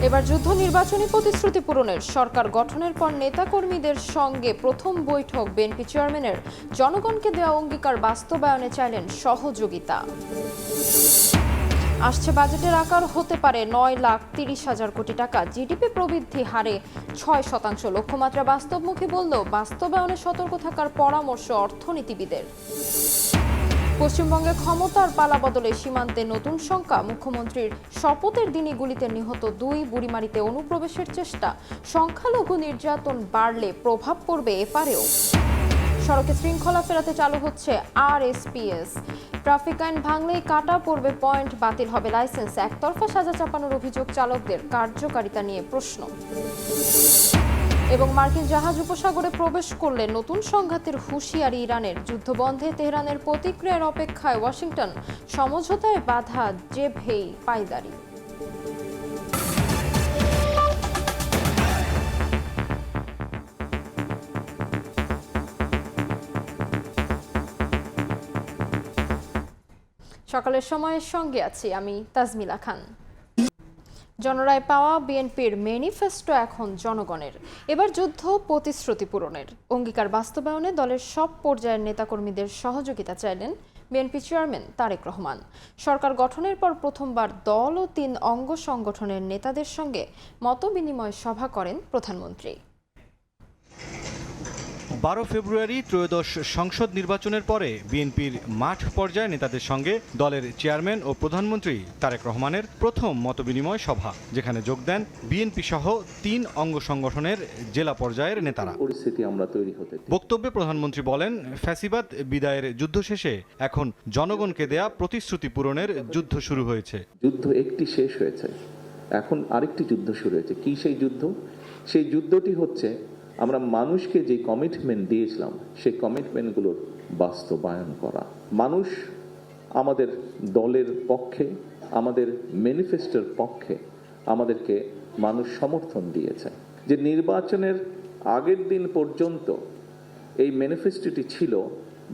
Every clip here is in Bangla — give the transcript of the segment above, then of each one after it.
এবার যুদ্ধ নির্বাচনী প্রতিশ্রুতি পূরণের সরকার গঠনের পর নেতাকর্মীদের সঙ্গে প্রথম বৈঠক বিএনপি চেয়ারম্যানের জনগণকে দেওয়া অঙ্গীকার বাস্তবায়নে চাইলেন সহযোগিতা। আসছে বাজেটের আকার হতে পারে 9,30,000 কোটি টাকা। জিডিপি প্রবৃদ্ধি হারে 6% লক্ষ্যমাত্রা বাস্তবমুখী বললেও বাস্তবায়নে সতর্ক থাকার পরামর্শ অর্থনীতিবিদের। পশ্চিমবঙ্গে ক্ষমতার পালাবদলে সীমান্তে নতুন শঙ্কা। মুখ্যমন্ত্রীর শপথের দিনই গুলিতে নিহত 2, বুড়িমারিতে অনুপ্রবেশের চেষ্টা। সংখ্যালঘু নির্যাতন বাড়লে প্রভাব পড়বে এপারেও। সড়কে শৃঙ্খলা ফেরাতে চালু হচ্ছে RSPS। ট্রাফিক আইন ভাঙলেই কাটা পড়বে পয়েন্ট, বাতিল হবে লাইসেন্স। একতরফা সাজা চাপানোর অভিযোগ চালকদের, কার্যকারিতা নিয়ে প্রশ্ন। এবং মার্কিন জাহাজ উপসাগরে প্রবেশ করলে নতুন সংঘাতের হুঁশিয়ারি ইরানের। যুদ্ধবন্ধে তেহরানের প্রতিক্রিয়ার অপেক্ষায় ওয়াশিংটন। সমঝোতায় বাধা জেভেই পাইদারি। সকালের সময়ের সঙ্গে আছি আমি তাজমিলা খান। জনরায় পাওয়া বিএনপির ম্যানিফেস্টো এখন জনগণের। এবার যুদ্ধ প্রতিশ্রুতি পূরণের অঙ্গীকার বাস্তবায়নে দলের সব পর্যায়ের নেতাকর্মীদের সহযোগিতা চাইলেন বিএনপি চেয়ারম্যান তারেক রহমান। সরকার গঠনের পর প্রথমবার দল ও 3 অঙ্গ সংগঠনের নেতাদের সঙ্গে মতবিনিময় সভা করেন প্রধানমন্ত্রী। 12 ফেব্রুয়ারি ত্রয়োদশ সংসদ নির্বাচনের পরে বিএনপির মাঠ পর্যায়ে নেতাদের সঙ্গে দলের চেয়ারম্যান ও প্রধানমন্ত্রী তারেক রহমানের প্রথম মতবিনিময় সভা, যেখানে যোগ দেন বিএনপি সহ 3 অঙ্গ সংগঠনের জেলা পর্যায়ের নেতারা। বক্তব্যে প্রধানমন্ত্রী বলেন, ফ্যাসিবাদ বিদায়ের যুদ্ধ শেষে এখন জনগণকে দেয়া প্রতিশ্রুতি পূরণের যুদ্ধ শুরু হয়েছে। যুদ্ধ একটি শেষ হয়েছে, এখন আরেকটি যুদ্ধ শুরু হয়েছে। কি সেই যুদ্ধ? সেই যুদ্ধটি হচ্ছে আমরা মানুষকে যে কমিটমেন্ট দিয়েছিলাম সেই কমিটমেন্টগুলোর বাস্তবায়ন করা। মানুষ আমাদের দলের পক্ষে, আমাদের ম্যানিফেস্টোর পক্ষে আমাদেরকে মানুষ সমর্থন দিয়েছে। যে নির্বাচনের আগের দিন পর্যন্ত এই ম্যানিফেস্টোটি ছিল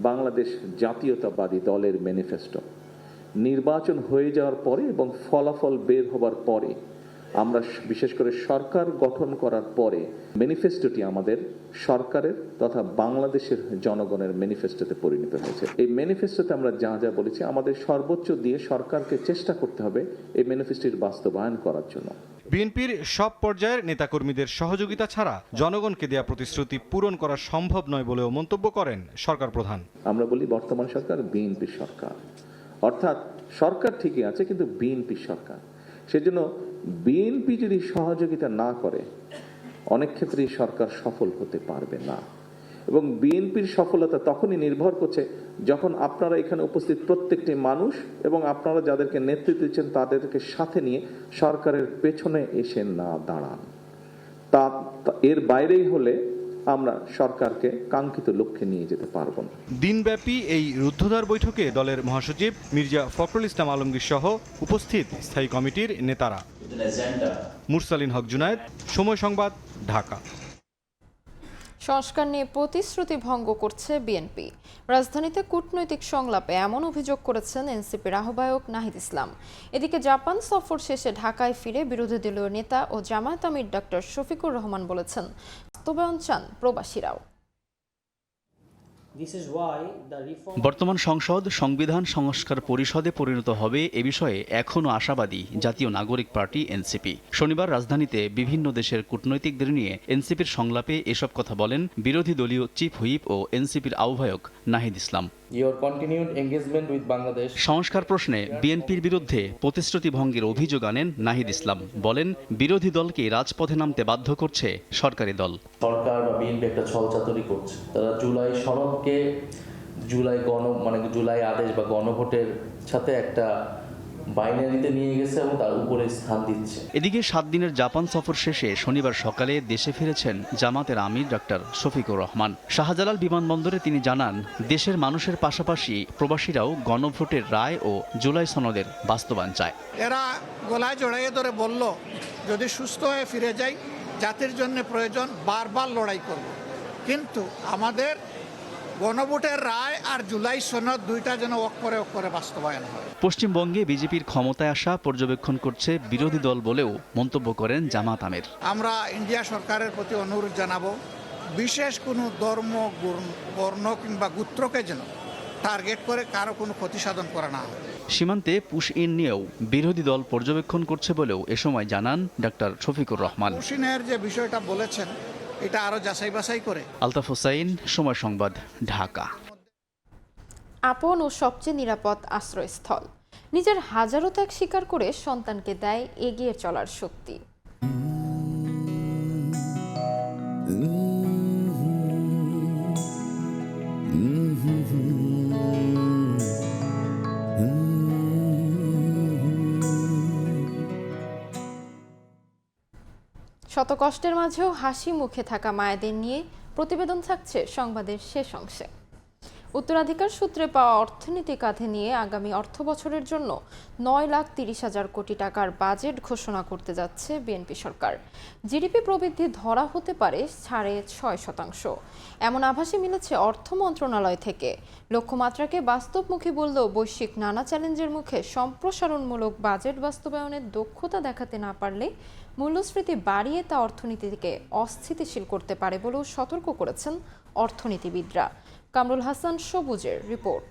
বাংলাদেশ জাতীয়তাবাদী দলের ম্যানিফেস্টো। নির্বাচন হয়ে যাওয়ার পরে এবং ফলাফল বের হবার পরে, আমরা বিশেষ করে সরকার গঠন করার পরে ম্যানিফেস্টোটি আমাদের সরকারের তথা বাংলাদেশের জনগণের ম্যানিফেস্টোতে পরিণত হয়েছে। এই ম্যানিফেস্টোতে আমরা যা যা বলেছি, আমাদের সর্বোচ্চ দিয়ে সরকারকে চেষ্টা করতে হবে এই ম্যানিফেস্টোর বাস্তবায়ন করার জন্য। বিএনপির সব পর্যায়ের নেতাকর্মীদের সহযোগিতা ছাড়া জনগণকে দেয়া প্রতিশ্রুতি পূরণ করা সম্ভব নয় বলেও মন্তব্য করেন সরকার প্রধান। আমরা বলি বর্তমান সরকার বিএনপি সরকার, অর্থাৎ সরকার ঠিকই আছে কিন্তু বিএনপি সরকার। সেজন্য বিএনপি যদি সহযোগিতা না করে অনেক ক্ষেত্রেই সরকার সফল হতে পারবে না। এবং বিএনপির সফলতা তখনই নির্ভর করছে যখন আপনারা এখানে উপস্থিত প্রত্যেকটি মানুষ এবং আপনারা যাদেরকে নেতৃত্ব দিচ্ছেন তাদেরকে সাথে নিয়ে সরকারের পেছনে এসে না দাঁড়ান। তা এর বাইরেই হলে আমরা সরকারকে কাঙ্ক্ষিত লক্ষ্যে নিয়ে যেতে পারব না। দিনব্যাপী এই রুদ্ধদ্বার বৈঠকে দলের মহাসচিব মির্জা ফখরুল ইসলাম আলমগীর সহ উপস্থিত স্থায়ী কমিটির নেতারা। মুরসালিন হক জুনায়েদ, সময় সংবাদ, ঢাকা। সংস্কার নিয়ে প্রতিশ্রুতি ভঙ্গ করছে বিএনপি। রাজধানীতে কূটনৈতিক সংলাপে এমন অভিযোগ করেছেন এনসিপির আহ্বায়ক নাহিদ ইসলাম। এদিকে জাপান সফর শেষে ঢাকায় ফিরে বিরোধী দলীয় নেতা ও জামায়াত আমির ডক্টর শফিকুর রহমান বলেছেন, বাস্তবায়ন চান প্রবাসীরাও। বর্তমান সংসদ সংবিধান সংস্কার পরিষদে পরিণত হবে এ বিষয়ে এখনও আশাবাদী জাতীয় নাগরিক পার্টি এনসিপি। শনিবার রাজধানীতে বিভিন্ন দেশের কূটনৈতিকদের নিয়ে এনসিপির সংলাপে এসব কথা বলেন বিরোধী দলীয় চিফ হুইপ ও এনসিপির আহ্বায়ক নাহিদ ইসলাম। সংস্কার প্রশ্নে বিএনপির বিরুদ্ধে প্রতিশ্রুতি ভঙ্গের অভিযোগ আনেন নাহিদ ইসলাম। বলেন, বিরোধী দলকে রাজপথে নামতে বাধ্য করছে সরকারি দল। সরকার বা বিএনপি একটা ছলচাতুরি করছে। তারা জুলাই সনদকে জুলাই আদেশ বা গণভোটের সাথে একটা বাইনারিতে নিয়ে গেছে এবং তার উপরে স্থান দিচ্ছে। এদিকে 7 দিনের জাপান সফর শেষে শনিবার সকালে দেশে ফিরেছেন জামাতের আমির ডক্টর শফিকুর রহমান। শাহজালাল বিমানবন্দরে তিনি জানান, দেশের মানুষের পাশাপাশি প্রবাসীরাও গণভোটের রায় ও জুলাই সনদের বাস্তবায়ন চায়। এরা গলায় জড়াইয়ে ধরে বলল, যদি সুস্থ হয়ে ফিরে যাই, জাতির জন্য প্রয়োজন বারবার লড়াই করব। কিন্তু আমাদের গণভোটের রায় আর জুলাই সনদ দুইটা যেন অক্ষরে বাস্তবায়ন হয়। পশ্চিমবঙ্গে বিজেপির ক্ষমতায় আসা পর্যবেক্ষণ করছে বিরোধী দল বলেও মন্তব্য করেন জামাত আমির। আমরা ইন্ডিয়া সরকারের প্রতি অনুরোধ জানাবো, বিশেষ কোনো ধর্ম, বর্ণ কিংবা গোত্রকে যেন টার্গেট করে কারো কোনো ক্ষতি সাধন করা না হয়। সীমান্তে পুশ ইন নিয়েও বিরোধী দল পর্যবেক্ষণ করছে বলেও এ সময় জানান ডাক্তার শফিকুর রহমান। পুশিনের যে বিষয়টা বলেছেন এটা আরো যাচাই বাছাই করে। আলতাফ হোসাইন, সময় সংবাদ, ঢাকা। আপন ও সবচেয়ে নিরাপদ আশ্রয়স্থল, নিজের হাজারো ত্যাগ স্বীকার করে সন্তানকে দেয় এগিয়ে চলার শক্তি। শত কষ্টের মাঝেও হাসি মুখে থাকা মায়েদের নিয়ে প্রতিবেদন থাকছে সংবাদের শেষ অংশে। উত্তরাধিকার সূত্রে পাওয়া অর্থনীতি কাঁধে নিয়ে আগামী অর্থবছরের জন্য 9,30,000 কোটি টাকার বাজেট ঘোষণা করতে যাচ্ছে বিএনপি সরকার। জিডিপি প্রবৃদ্ধি ধরা হতে পারে 6.5%। এমন আভাসই মিলেছে অর্থ মন্ত্রণালয় থেকে। লক্ষ্যমাত্রাকে বাস্তবমুখী বললেও বৈশ্বিক নানা চ্যালেঞ্জের মুখে সম্প্রসারণমূলক বাজেট বাস্তবায়নের দক্ষতা দেখাতে না পারলে মূল্যস্ফীতি বাড়িয়ে তা অর্থনীতিকে অস্থিতিশীল করতে পারে বলেও সতর্ক করেছেন অর্থনীতিবিদরা। কামরুল হাসান সবুজের রিপোর্ট।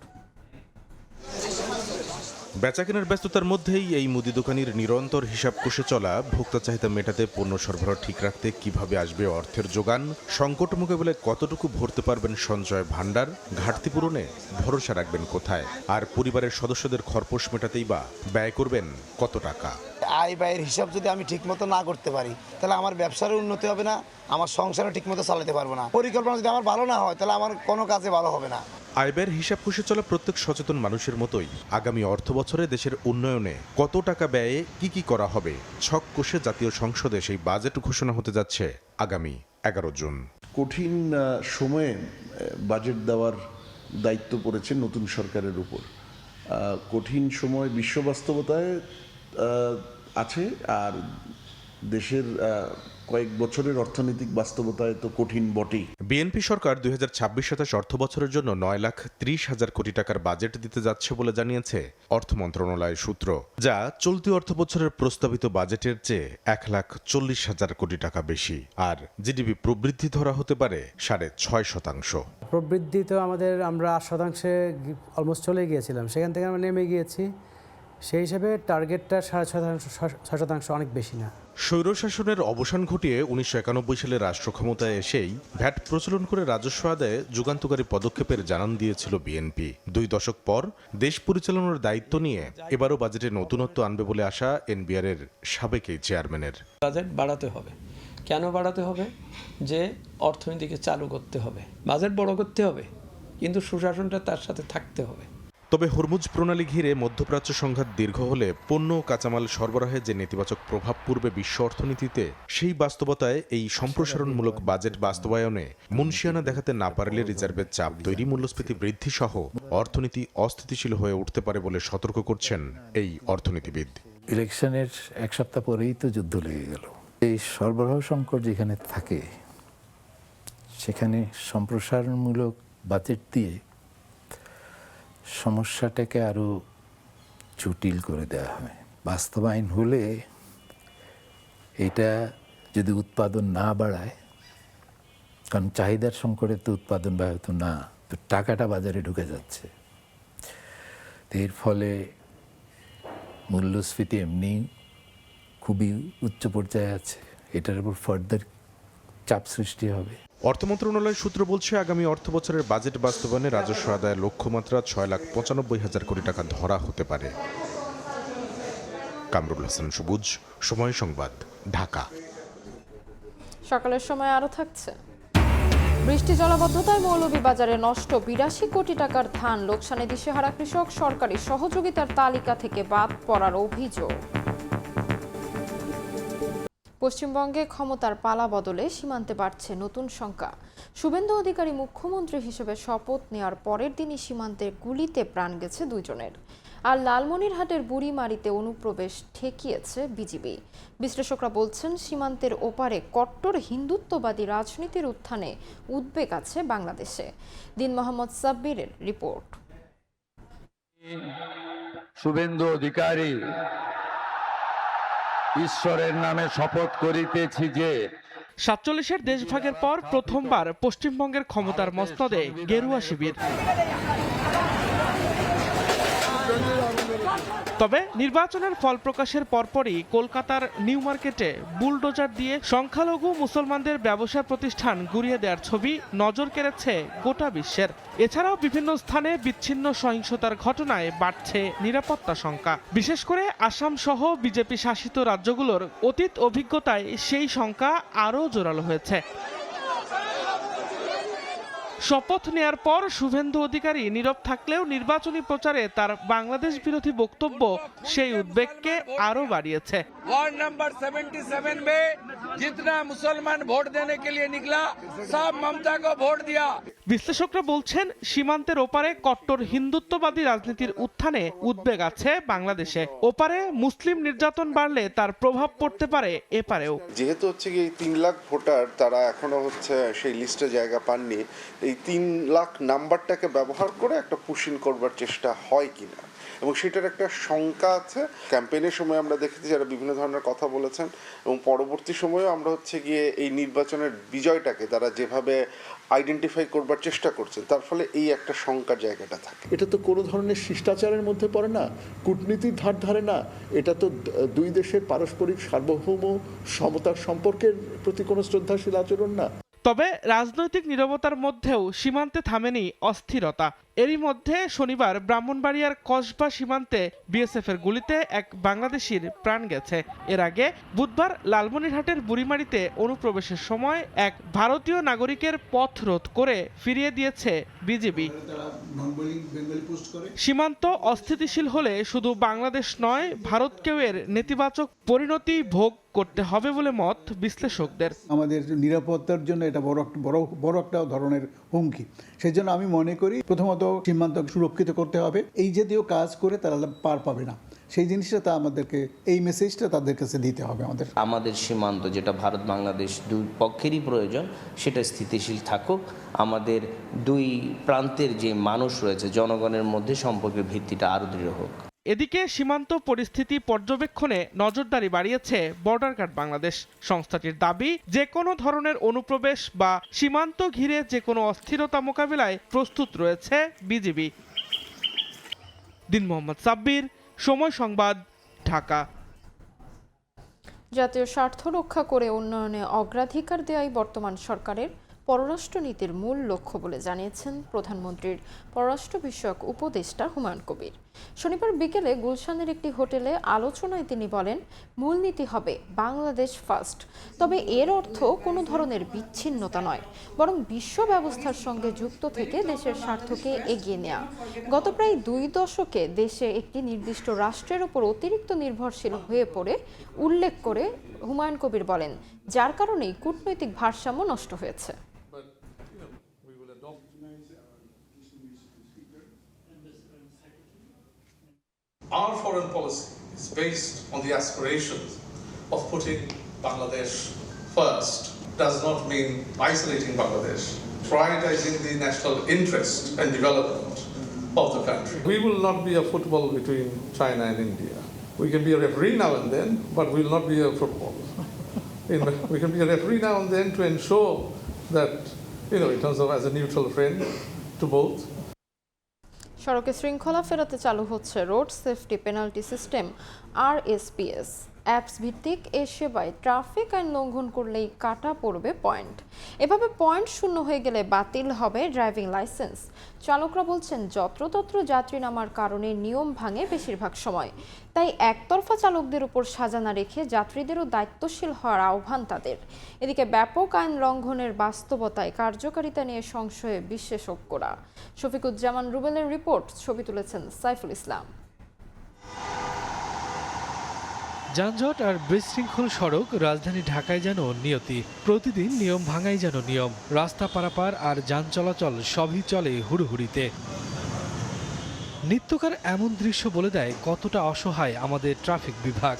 বেচাকেনার ব্যস্ততার মধ্যেই এই মুদি দোকানির নিরন্তর হিসাব কষে চলা, ভোক্তা চাহিদা মেটাতে পণ্য সরবরাহ ঠিক রাখতে কিভাবে আসবে অর্থের যোগান, সংকট মোকাবিলায় কতটুকু ভরতে পারবেন সঞ্চয় ভাণ্ডার, ঘাটতি পূরণে ভরসা রাখবেন কোথায়, আর পরিবারের সদস্যদের খরপোশ মেটাতেই বা ব্যয় করবেন কত টাকা। আয় ব্যয়ের হিসাব যদি আমি ঠিকমতো না করতে পারি তাহলে আমার ব্যবসারও উন্নতি হবে না, আমার সংসারও ঠিকমতো চালাতে পারবো না। পরিকল্পনা যদি আমার ভালো না হয় তাহলে আমার কোনো কাজে ভালো হবে না। আয় ব্যয়ের হিসাব কষে চলা প্রত্যেক সচেতন মানুষের মতোই আগামী অর্থ বছরে দেশের উন্নয়নে কত টাকা ব্যয়ে কি করা হবে ছক কষে জাতীয় সংসদে সেই বাজেট ঘোষণা হতে যাচ্ছে আগামী 11 জুন। কঠিন সময়ে বাজেট দেওয়ার দায়িত্ব পড়েছে নতুন সরকারের উপর। কঠিন সময় বিশ্ব বাস্তবতায় আছে, আর দেশের কয়েক বছরের অর্থনৈতিক বাস্তবতায় তো কঠিন বটেই। বিএনপি সরকার 2026-27 অর্থ বছরের জন্য 9,30,000 কোটি টাকার বাজেট দিতে যাচ্ছে বলে জানিয়েছে অর্থ মন্ত্রণালয়ের সূত্র, যা চলতি অর্থ বছরের প্রস্তাবিত বাজেটের চেয়ে 1,40,000 কোটি টাকা বেশি। আর জিডিপি প্রবৃদ্ধি ধরা হতে পারে 6.5%। প্রবৃদ্ধি তো আমরা 8% অলমোস্ট চলে গিয়েছিলাম, সেখান থেকে আমরা নেমে গিয়েছি। সেই হিসেবে টার্গেটটা 6.5% অনেক বেশি না। স্বৈরশাসনের অবসান ঘটিয়ে 1991 সালে রাষ্ট্র ক্ষমতায় এসেই ভ্যাট প্রচলন করে রাজস্ব আদায়ে যুগান্তকারী পদক্ষেপের জানান দিয়েছিল বিএনপি। 2 দশক পর দেশ পরিচালনার দায়িত্ব নিয়ে এবারও বাজেটে নতুনত্ব আনবে বলে আশা এনবিআর এর সাবেক এই চেয়ারম্যানের। বাজেট বাড়াতে হবে। কেন বাড়াতে হবে? যে অর্থনীতিকে চালু করতে হবে, বাজেট বড় করতে হবে, কিন্তু সুশাসনটা তার সাথে থাকতে হবে। তবে হরমুজ প্রণালী ঘিরে মধ্যপ্রাচ্য সংঘাত দীর্ঘ হলে পণ্য ও কাঁচামাল সরবরাহে যে নেতিবাচক প্রভাব পড়বে বিশ্ব অর্থনীতিতে, সেই বাস্তবতায় এই সম্প্রসারণমূলক বাজেট বাস্তবায়নে মুনশিয়ানা দেখাতে না পারলে রিজার্ভের চাপ তৈরি, মূল্যস্ফীতি বৃদ্ধি সহ অর্থনীতি অস্থিতিশীল হয়ে উঠতে পারে বলে সতর্ক করছেন এই অর্থনীতিবিদ। ইলেকশনের 1 সপ্তাহ পরেই তো যুদ্ধ লেগে গেল। এই সরবরাহ সংকট যেখানে থাকে সেখানে সম্প্রসারণমূলক বাজেট দিয়ে সমস্যাটাকে আরো জটিল করে দেওয়া হয়। বাস্তবায়ন হলে এটা যদি উৎপাদন না বাড়ায়, কারণ চাহিদার সংকটে তো উৎপাদন ব্যাহত না, তো টাকাটা বাজারে ঢুকে যাচ্ছে, এর ফলে মূল্যস্ফীতি এমনি খুবই উচ্চ পর্যায়ে আছে, এটার উপর ফার্দার চাপ সৃষ্টি হবে। অর্থ মন্ত্রণালয়ের সূত্র বলছে আগামী অর্থ বছরের বাজেট বাস্তবায়নে রাজস্ব আদায়ের লক্ষ্যমাত্রা 6,95,000 কোটি টাকা ধরা হতে পারে। কামরুল হাসান সবুজ, সময় সংবাদ, ঢাকা। সকালের সময় আরো থাকছে। বৃষ্টি জলাবদ্ধতায় মৌলভীবাজারে নষ্ট 82 কোটি টাকার ধান, লোকসানে দিশেহারা কৃষক, সরকারি সহযোগিতার তালিকা থেকে বাদ পড়ার অভিযোগ। পশ্চিমবঙ্গে ক্ষমতার পালা বদলে সীমান্তে বাড়ছে নতুন শঙ্কা। শুভেন্দু অধিকারী মুখ্যমন্ত্রী হিসেবে শপথ নেওয়ার পরের দিনই সীমান্তে গুলিতে প্রাণ গেছে 2 জনের। আর লালমনিরহাটের বুড়িমারিতে অনুপ্রবেশ ঠেকিয়েছে বিজিবি। বিশ্লেষকরা বলছেন, সীমান্তের ওপারে কট্টর হিন্দুত্ববাদী রাজনীতির উত্থানে উদ্বেগ আছে বাংলাদেশে। দিন মোহাম্মদ সাব্বিরের রিপোর্ট। শুভেন্দু অধিকারী ঈশ্বরের নামে শপথ করিতেছি যে ৪৭-এর দেশভাগের পর প্রথমবার পশ্চিমবঙ্গের ক্ষমতার মসনদে গেরুয়া শিবির। তবে নির্বাচনের ফল প্রকাশের পরপরই কলকাতার নিউ মার্কেটে বুলডোজার দিয়ে সংখ্যালঘু মুসলমানদের ব্যবসা প্রতিষ্ঠান গুড়িয়ে দেওয়ার ছবি নজর কেড়েছে গোটা বিশ্বের। এছাড়াও বিভিন্ন স্থানে বিচ্ছিন্ন সহিংসতার ঘটনায় বাড়ছে নিরাপত্তা শঙ্কা। বিশেষ করে আসাম সহ বিজেপি শাসিত রাজ্যগুলোর অতীত অভিজ্ঞতায় সেই শঙ্কা আরও জোরালো হয়েছে। শপথ নেয়ার পর শুভেন্দু অধিকারী নীরব থাকলেও নির্বাচনী প্রচারে তার বাংলাদেশ বিরোধী বক্তব্য সেই উদ্বেগকে আরো বাড়িয়েছে। वार्ड नंबर 77 में जितना मुसलमान वोट देने के लिए निकला सब ममता को वोट दिया। বিশ্লেষকরা বলছেন, সীমান্তের ওপারে কট্টর হিন্দুত্ববাদী রাজনীতির উত্থানে উদ্বেগ আছে বাংলাদেশে। ওপারে মুসলিম নির্যাতন বাড়লে তার প্রভাব পড়তে পারে এপারেও। যেহেতু হচ্ছে কি 3 লাখ ভোটার তারা এখনো হচ্ছে সেই লিস্টে জায়গা পাননি, এই 3 লাখ নাম্বারটাকে ব্যবহার করে একটা পুশিং করবার চেষ্টা হয় কিনা এবং সেটার একটা শঙ্কা আছে। ক্যাম্পেইনের সময় আমরা দেখেছি যারা বিভিন্ন ধরনের কথা বলেছেন এবং পরবর্তী সময়েও আমরা হচ্ছে গিয়ে এই নির্বাচনের বিজয়টাকে তারা যেভাবে আইডেন্টিফাই করবার চেষ্টা করছেন, তার ফলে এই একটা শঙ্কার জায়গাটা থাকে। এটা তো কোনো ধরনের শিষ্টাচারের মধ্যে পড়ে না, কূটনীতির ধার ধারে না, এটা তো দুই দেশের পারস্পরিক সার্বভৌম সমতার সম্পর্কের প্রতি কোনো শ্রদ্ধাশীল আচরণ না। তবে রাজনৈতিক নীরবতার মধ্যেও সীমান্তে থামেনি অস্থিরতা। এরই মধ্যে শনিবার ব্রাহ্মণবাড়িয়ার কসবা সীমান্তে বিএসএফের গুলিতে এক বাংলাদেশির প্রাণ গেছে। এর আগে বুধবার লালমনিরহাটের বুড়িমারিতে অনুপ্রবেশের সময় এক ভারতীয় নাগরিকের পথ রোধ করে ফিরিয়ে দিয়েছে বিজিবি। সীমান্ত অস্থিতিশীল হলে শুধু বাংলাদেশ নয়, ভারতকেও এর নেতিবাচক পরিণতি ভোগ করতে হবে বলে মত বিশ্লেষকদের। আমাদের নিরাপত্তার জন্য এটা বড় একটা ধরনের হুমকি। সেই জন্য আমি মনে করি প্রথমত সীমান্ত সুরক্ষিত করতে হবে। এই জাতীয় কাজ করে তারা পার পাবে না, সেই জিনিসটা আমাদেরকে, এই মেসেজটা তাদের কাছে দিতে হবে। আমাদের সীমান্ত যেটা ভারত বাংলাদেশ দুই পক্ষেরই প্রয়োজন, সেটা স্থিতিশীল থাকুক। আমাদের দুই প্রান্তের যে মানুষ রয়েছে, জনগণের মধ্যে সম্পর্কের ভিত্তিটা আরও দৃঢ় হোক। এদিকে সীমান্ত পরিস্থিতি পর্যবেক্ষণে নজরদারি বাড়িয়েছে বর্ডার গার্ড বাংলাদেশ। সংস্থাটির দাবি, যে কোনো ধরনের অনুপ্রবেশ বা সীমান্ত ঘিরে যে কোনো অস্থিরতা মোকাবিলায় প্রস্তুত রয়েছে বিজিবি। দিন মোহাম্মদ সাব্বির, সময় সংবাদ, ঢাকা। জাতীয় স্বার্থ রক্ষা করে উন্নয়নে অগ্রাধিকার দেওয়াই বর্তমান সরকারের পররাষ্ট্রনীতির মূল লক্ষ্য বলে জানিয়েছেন প্রধানমন্ত্রীর পররাষ্ট্র বিষয়ক উপদেষ্টা হুমায়ুন কবির। শনিবার বিকেলে গুলশানের একটি হোটেলে আলোচনায় তিনি বলেন, মূলনীতি হবে বাংলাদেশ ফার্স্ট। তবে এর অর্থ কোনো ধরনের বিচ্ছিন্নতা নয়, বরং বিশ্ব ব্যবস্থার সঙ্গে যুক্ত থেকে দেশের স্বার্থকে এগিয়ে নেওয়া। গত প্রায় 2 দশকে দেশে একটি নির্দিষ্ট রাষ্ট্রের উপর অতিরিক্ত নির্ভরশীল হয়ে পড়ে উল্লেখ করে হুমায়ুন কবির বলেন, যার কারণেই কূটনৈতিক ভারসাম্য নষ্ট হয়েছে। Our foreign policy is based on the aspirations of putting Bangladesh first. Does not mean isolating Bangladesh, prioritizing the national interest and development of the country. We will not be a football between China and India. We can be a referee now and then, but we will not be a football. We can be a referee now and then to ensure that, in terms of as a neutral friend to both. সড়কে শৃঙ্খলা ফেরাতে চালু হচ্ছে road safety penalty system RSPS। Apps ভিত্তিক এ সেবায় ট্রাফিক আইন লঙ্ঘন করলেই কাটা পড়বে পয়েন্ট। এভাবে পয়েন্ট শূন্য হয়ে গেলে বাতিল হবে ড্রাইভিং লাইসেন্স। চালকরা বলছেন, যত্রতত্র যাত্রী নামার কারণে নিয়ম ভাঙে বেশিরভাগ সময়। তাই একতরফা চালকদের উপর সাজা রেখে যাত্রীদেরও দায়িত্বশীল হওয়ার আহ্বান তাদের। এদিকে ব্যাপক আইন লঙ্ঘনের বাস্তবতায় কার্যকারিতা নিয়ে সংশয়ে বিশেষজ্ঞরা। শফিকুজ্জামান রুবেলের রিপোর্ট, ছবি তুলেছেন সাইফুল ইসলাম। যানজট আর বিশৃঙ্খল সড়ক রাজধানী ঢাকায় যেন নিয়তি। প্রতিদিন নিয়ম ভাঙাই যেন নিয়ম। রাস্তা পারাপার আর যান চলাচল সবই চলে হুড়হুড়িতে। নিত্যকার এমন দৃশ্য বলে দেয় কতটা অসহায় আমাদের ট্রাফিক বিভাগ।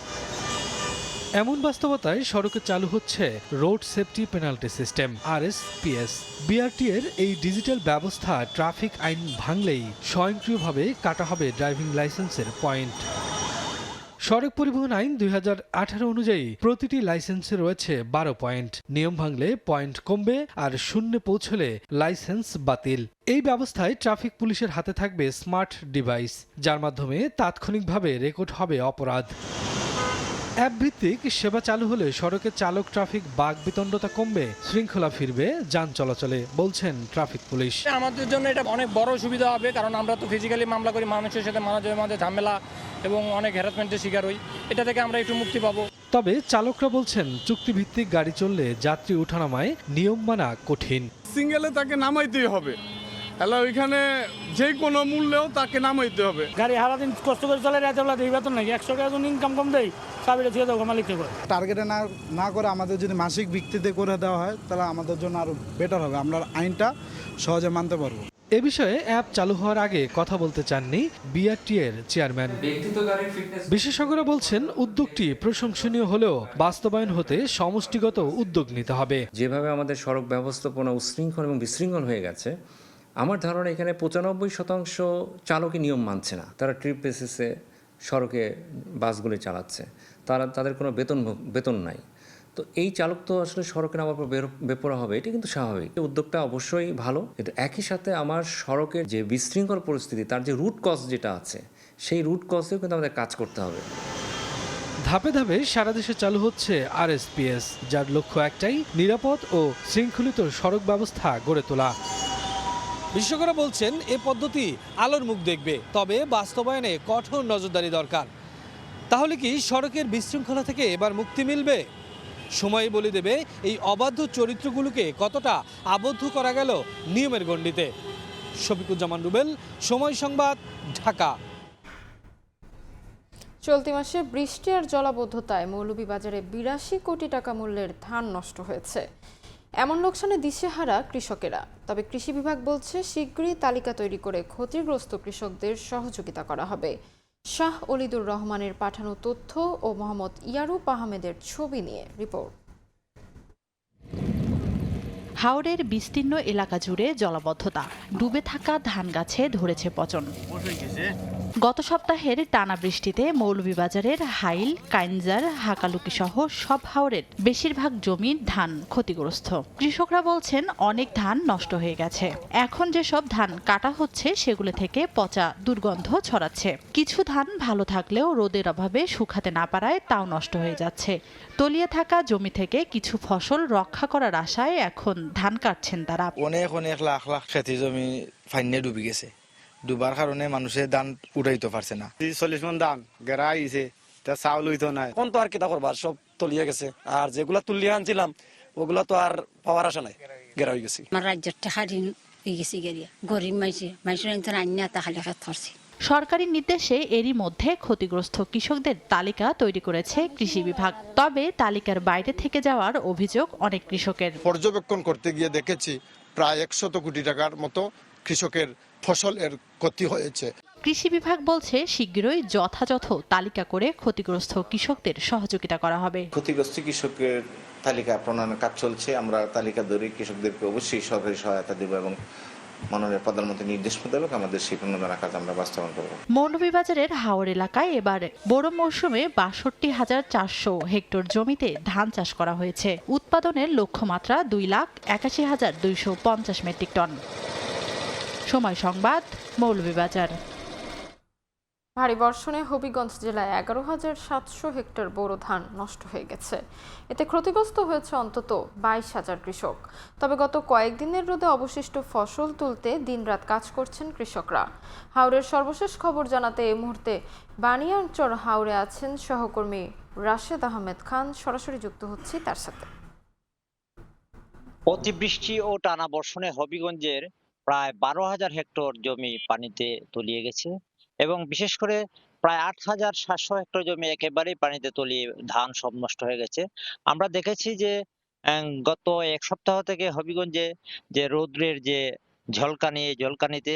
এমন বাস্তবতায় সড়কে চালু হচ্ছে road safety penalty system RSPS। BRT এর এই ডিজিটাল ব্যবস্থা ট্রাফিক আইন ভাঙলেই স্বয়ংক্রিয়ভাবে কাটা হবে ড্রাইভিং লাইসেন্সের পয়েন্ট। সড়ক পরিবহন আইন 2018 অনুযায়ী প্রতিটি লাইসেন্সে রয়েছে 12 পয়েন্ট। নিয়ম ভাঙলে পয়েন্ট কমবে আর শূন্যে পৌঁছলে লাইসেন্স বাতিল। এই ব্যবস্থায় ট্রাফিক পুলিশের হাতে থাকবে স্মার্ট ডিভাইস, যার মাধ্যমে তাৎক্ষণিকভাবে রেকর্ড হবে অপরাধ। অ্যাপ ভিত্তিক সেবা চালু হলে সড়কে চালক ট্রাফিক বাক বিতণ্ডতা কমবে, শৃঙ্খলা ফিরবে যান চলাচলে, বলছেন ট্রাফিক পুলিশ। আমাদের জন্য এটা অনেক বড় সুবিধা হবে, কারণ আমরা তো ফিজিক্যালি মামলা করি, মানুষের সাথে মাঝে ঝামেলা এবং অনেক হ্যারাসমেন্টের শিকার হই। এটা থেকে আমরা একটু মুক্তি পাবো। তবে চালকরা বলছেন চুক্তিভিত্তিক গাড়ি চললে যাত্রী ওঠানামায় নিয়ম মানা কঠিন। সিঙ্গেলে তাকে নামাইতেই হবে, হ্যালো ওইখানে যে কোনো মূল্যেও তাকে নামাইতে হবে। গাড়ি সারাদিন কষ্ট করে চলে রাতেবেলা দেই বেতন নাকি 100 টাকা ইনকাম কম দেয়, চাবিটা দিয়ে দেবো মালিককে করে। টার্গেটে না করে আমাদের যদি মাসিক ভিত্তিতে করে দেওয়া হয় তাহলে আমাদের জন্য আরো বেটার হবে, আমরা আইনটা সহজে মানতে পারবো। এ বিষয়ে অ্যাপ চালু হওয়ার আগে কথা বলতে চাননি BRT এর চেয়ারম্যান। বিশেষজ্ঞরা বলছেন উদ্যোগটি প্রশংসনীয় হলেও বাস্তবায়ন হতে সমষ্টিগত উদ্যোগ নিতে হবে। যেভাবে আমাদের সড়ক ব্যবস্থাপনা উশৃঙ্খল এবং বিশৃঙ্খল হয়ে গেছে, আমার ধারণা এখানে 95% চালকই নিয়ম মানছে না। তারা ট্রিপ বেসিসে সড়কে বাসগুলি চালাচ্ছে, তাদের কোনো বেতন নাই। তো এই চালক তো আসলে সড়কে নামার পর বেপরোয়া হবে, এটা কিন্তু স্বাভাবিক। উদ্যোগটা অবশ্যই ভালো, কিন্তু একই সাথে আমার সড়কের যে বিশৃঙ্খল পরিস্থিতি, তার যে রুট কজ যেটা আছে, সেই রুট কজেও কিন্তু আমাদের কাজ করতে হবে। ধাপে ধাপে সারা দেশে চালু হচ্ছে RSPS, যার লক্ষ্য একটাই, নিরাপদ ও শৃঙ্খলিত সড়ক ব্যবস্থা গড়ে তোলা। বিশেষজ্ঞরা বলছেন এ পদ্ধতি আলোর মুখ দেখবে, তবে বাস্তবায়নে কঠোর নজরদারি দরকার। তাহলে কি সড়কের বিশৃঙ্খলা থেকে এবার মুক্তি মিলবে? সময় বলে দেবে এই অবাধ্য চরিত্রগুলোকে কতটা আবদ্ধ করা গেল নিয়মের গণ্ডিতে। শফিকুজ্জামান রুবেল, সময় সংবাদ, ঢাকা। চলতি মাসে বৃষ্টি আর জলাবদ্ধতায় মৌলভীবাজারে 82 কোটি টাকা মূল্যের ধান নষ্ট হয়েছে। এমন লোকসানে দিশেহারা কৃষকেরা। তবে কৃষি বিভাগ বলছে শীঘ্রই তালিকা তৈরি করে ক্ষতিগ্রস্ত কৃষকদের সহযোগিতা করা হবে। শাহ অলিদুর রহমানের পাঠানো তথ্য ও মোহাম্মদ ইয়ারুপ আহমেদের ছবি নিয়ে রিপোর্ট। হাওরের বিস্তীর্ণ এলাকা জুড়ে জলাবদ্ধতা, ডুবে থাকা ধান গাছে ধরেছে পচন। গত সপ্তাহের টানা বৃষ্টিতে মৌলভীবাজারের হাইল, কাইনজার, হাকালুকি সহ সব হাওরের বেশিরভাগ জমির ধান ক্ষতিগ্রস্ত। কৃষকরা বলছেন অনেক ধান নষ্ট হয়ে গেছে। এখন যেসব ধান কাটা হচ্ছে সেগুলো থেকে পচা দুর্গন্ধ ছড়াচ্ছে। কিছু ধান ভালো থাকলেও রোদের অভাবে শুকাতে না পারায় তাও নষ্ট হয়ে যাচ্ছে। তলিয়ে থাকা জমি থেকে কিছু ফসল রক্ষা করার আশায় এখন ধান কাটছেন তারা। অনেক লাখ খেতি জমি ফাইনে ডুবে গেছে। ডুবার কারণে মানুষের ধান উঠাইতে পারছে না। 40 মণ ধান গেরা আইছে, তা চাউল হইতো না। কোন তো আর কিতা করবার, সব তলিয়ে গেছে। আর যেগুলা তুলিয়ে আনছিলাম ওগুলা তো আর পাওয়ার আশা নাই, গেরা হয়ে গেছে। আমার রাজ্যের টাকা ঋণ হয়ে গেছে, গেরিয়া গরিব মানুষের আইনা তা খালি খাত ধরছে। সরকারি নির্দেশে এরই মধ্যে ক্ষতিগ্রস্ত কৃষকদের তালিকা তৈরি করেছে কৃষি বিভাগ। তবে তালিকার বাইরে থেকে যাওয়ার অভিযোগ অনেক কৃষকের। পর্যবেক্ষণ করতে গিয়ে দেখেছি প্রায় 100 কোটি টাকার মতো কৃষকের ফসলের ক্ষতি হয়েছে। কৃষি বিভাগ বলছে শীঘ্রই যথাযথ তালিকা করে ক্ষতিগ্রস্ত কৃষকদের সহযোগিতা করা হবে। ক্ষতিগ্রস্ত কৃষকের তালিকা প্রণয়নের কাজ চলছে। আমরা তালিকা ধরে কৃষকদেরকে অবশ্যই সরকারি সহায়তা দেব এবং মাননীয় প্রধানমন্ত্রীর নির্দেশ মোতাবেক আমাদের সেই প্রণোদনার কাজ আমরা বাস্তবায়ন করব। মৌলভীবাজারের হাওর এলাকায় এবার বোরো মৌসুমে 62,400 হেক্টর জমিতে ধান চাষ করা হয়েছে। উৎপাদনের লক্ষ্যমাত্রা 2,81,250 মেট্রিক টন। সময় সংবাদ, মৌলভীবাজার। ভারী বর্ষণে হবিগঞ্জ জেলায় 11,700 হেক্টর বোরো ধান নষ্ট হয়ে গেছে। এতে ক্ষতিগ্রস্ত হয়েছে অন্তত 22,000 কৃষক। তবে গত কয়েকদিনের রোদে অবশিষ্ট ফসল তুলতে দিনরাত কাজ করছেন কৃষকরা। হাওরের সর্বশেষ খবর জানাতে এই মুহূর্তে বানিয়ারচর হাওরে আছেন সহকর্মী রাশেদ আহমেদ খান। সরাসরি যুক্ত হচ্ছি তার সাথে। অতিবৃষ্টি ও টানা বর্ষণে হবিগঞ্জের প্রায় 12,000 হেক্টর জমি পানিতে তলিয়ে গেছে এবং বিশেষ করে প্রায় 8,700 হেক্টর জমি একেবারেই পানিতে তলিয়ে ধান সব নষ্ট হয়ে গেছে। আমরা দেখেছি যে গত এক সপ্তাহ থেকে হবিগঞ্জে যে রৌদ্রের যে ঝলকানি, এই ঝলকানিতে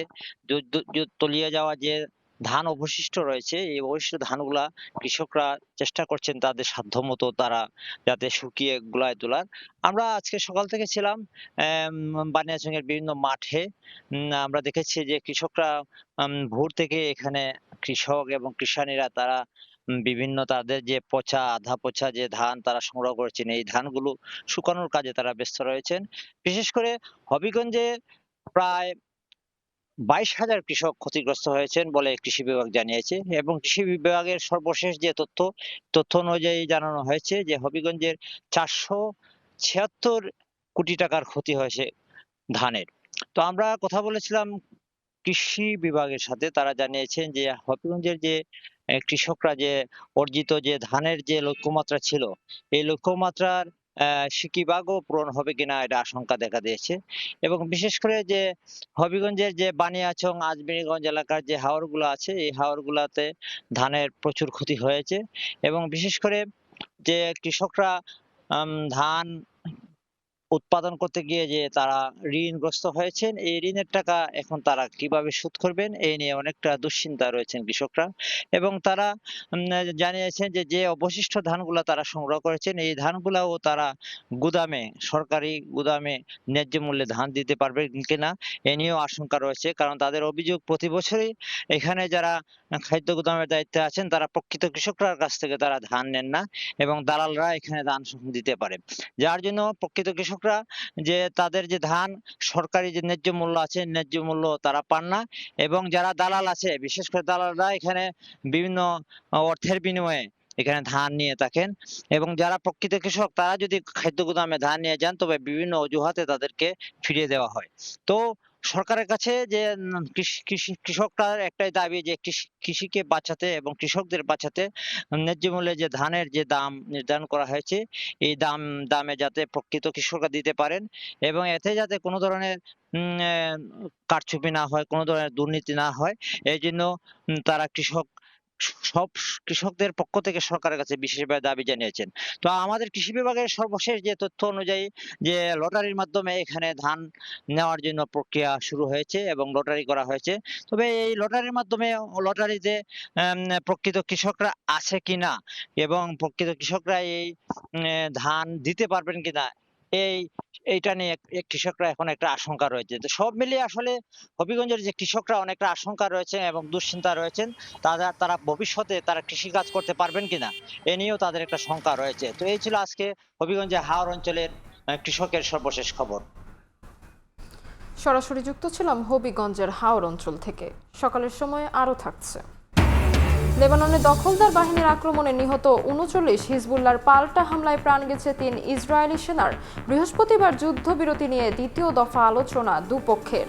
তলিয়ে যাওয়া যে ধান অবশিষ্ট রয়েছে, এই অবশিষ্ট ধানগুলা কৃষকরা চেষ্টা করছেন তাদের সাধ্যমতো তারা যাতে শুকিয়ে গুলায় তোলার। আমরা আজকে সকাল থেকে ছিলাম বানিয়াচংয়ের বিভিন্ন মাঠে। আমরা দেখেছি যে কৃষকরা ভোর থেকে এখানে কৃষক এবং কৃষানীরা তারা বিভিন্ন তাদের যে পচা, আধা পচা যে ধান তারা সংগ্রহ করেছেন, এই ধানগুলো শুকানোর কাজে তারা ব্যস্ত রয়েছেন। বিশেষ করে হবিগঞ্জে প্রায় 22,000 কৃষক ক্ষতিগ্রস্ত হয়েছেন বলে কৃষি বিভাগ জানিয়েছে এবং কৃষি বিভাগের সর্বশেষ যে তথ্য অনুযায়ী জানানো হয়েছে যে হবিগঞ্জের 476 কোটি টাকার ক্ষতি হয়েছে ধানের। তো আমরা কথা বলেছিলাম কৃষি বিভাগের সাথে, তারা জানিয়েছেন যে হবিগঞ্জের যে কৃষকরা যে অর্জিত যে ধানের যে লক্ষ্যমাত্রা ছিল, এই লক্ষ্যমাত্রার সিকিভাগও পূরণ হবে কিনা এটা আশঙ্কা দেখা দিয়েছে। এবং বিশেষ করে যে হবিগঞ্জের যে বানিয়াচং, আজমিরগঞ্জ এলাকার যে হাওরগুলো আছে, এই হাওরগুলাতে ধানের প্রচুর ক্ষতি হয়েছে এবং বিশেষ করে যে কৃষকরা ধান উৎপাদন করতে গিয়ে যে তারা ঋণগ্রস্ত হয়েছেন, এই ঋণের টাকা এখন তারা কিভাবে শোধ করবেন এই নিয়ে অনেকটা দুশ্চিন্তা রয়েছেন কৃষকরা। এবং তারা জানিয়েছেন যে অবশিষ্ট ধানগুলা তারা সংগ্রহ করেছেন, এই ধানগুলাও তারা সরকারি গুদামে ন্যায্য মূল্যে ধান দিতে পারবে কিনা এ নিয়েও আশঙ্কা রয়েছে। কারণ তাদের অভিযোগ প্রতি বছরই এখানে যারা খাদ্য গুদামের দায়িত্বে আছেন তারা প্রকৃত কৃষকরার কাছ থেকে তারা ধান নেন না এবং দালালরা এখানে ধান দিতে পারে, যার জন্য প্রকৃত কৃষকরা যে তাদের যে ধান সরকারি যে ন্যায্য মূল্য আছে, ন্যায্য মূল্য তারা পান না। এবং যারা দালাল আছে, বিশেষ করে দালালরা এখানে বিভিন্ন অর্থের বিনিময়ে এখানে ধান নিয়ে থাকেন এবং যারা প্রকৃত কৃষক তারা যদি খাদ্য গুদামে ধান নিয়ে যান তবে বিভিন্ন অজুহাতে তাদেরকে ফিরিয়ে দেওয়া হয়। তো সরকারের কাছে যে কৃষকরা একটাই দাবি যে কৃষিকে বাঁচাতে এবং কৃষকদের বাঁচাতে ন্যায্য মূল্যে যে ধানের যে দাম নির্ধারণ করা হয়েছে, এই দামে যাতে প্রকৃত কৃষকরা দিতে পারেন এবং এতে যাতে কোনো ধরনের কারচুপি না হয়, কোনো ধরনের দুর্নীতি না হয়, এই জন্য তারা সব কৃষকদের পক্ষ থেকে সরকারের কাছে বিশেষভাবে দাবি জানিয়েছেন। তো আমাদের কৃষি বিভাগের সর্বশেষ যে তথ্য অনুযায়ী যে লটারির মাধ্যমে এখানে ধান নেওয়ার জন্য প্রক্রিয়া শুরু হয়েছে এবং লটারি করা হয়েছে। তবে এই লটারির মাধ্যমে লটারিতে প্রকৃত কৃষকরা আছে কিনা এবং প্রকৃত কৃষকরা এই ধান দিতে পারবেন কিনা এইটা নিয়ে কৃষকরা এখন একটা আশঙ্কা রয়েছে। তো সব মিলিয়ে আসলে হবিগঞ্জের যে কৃষকরা অনেকটা আশঙ্কা রয়েছে এবং দুশ্চিন্তা রয়েছেন, তারা ভবিষ্যতে তারা কৃষি কাজ করতে পারবেন কিনা এ নিয়েও তাদের একটা শঙ্কা রয়েছে। তো এই ছিল আজকে হবিগঞ্জের হাওর অঞ্চলের কৃষকের সর্বশেষ খবর। সরাসরি যুক্ত ছিলাম হবিগঞ্জের হাওর অঞ্চল থেকে। সকালের সময় আরও থাকছে। লেবাননে দখলদার বাহিনীর আক্রমণে নিহত ৩৯, হিজবুল্লাহর পাল্টা হামলায় প্রাণ গেছে ৩ ইসরায়েলি সেনার। বৃহস্পতিবার যুদ্ধবিরতি নিয়ে দ্বিতীয় দফা আলোচনা দুপক্ষের।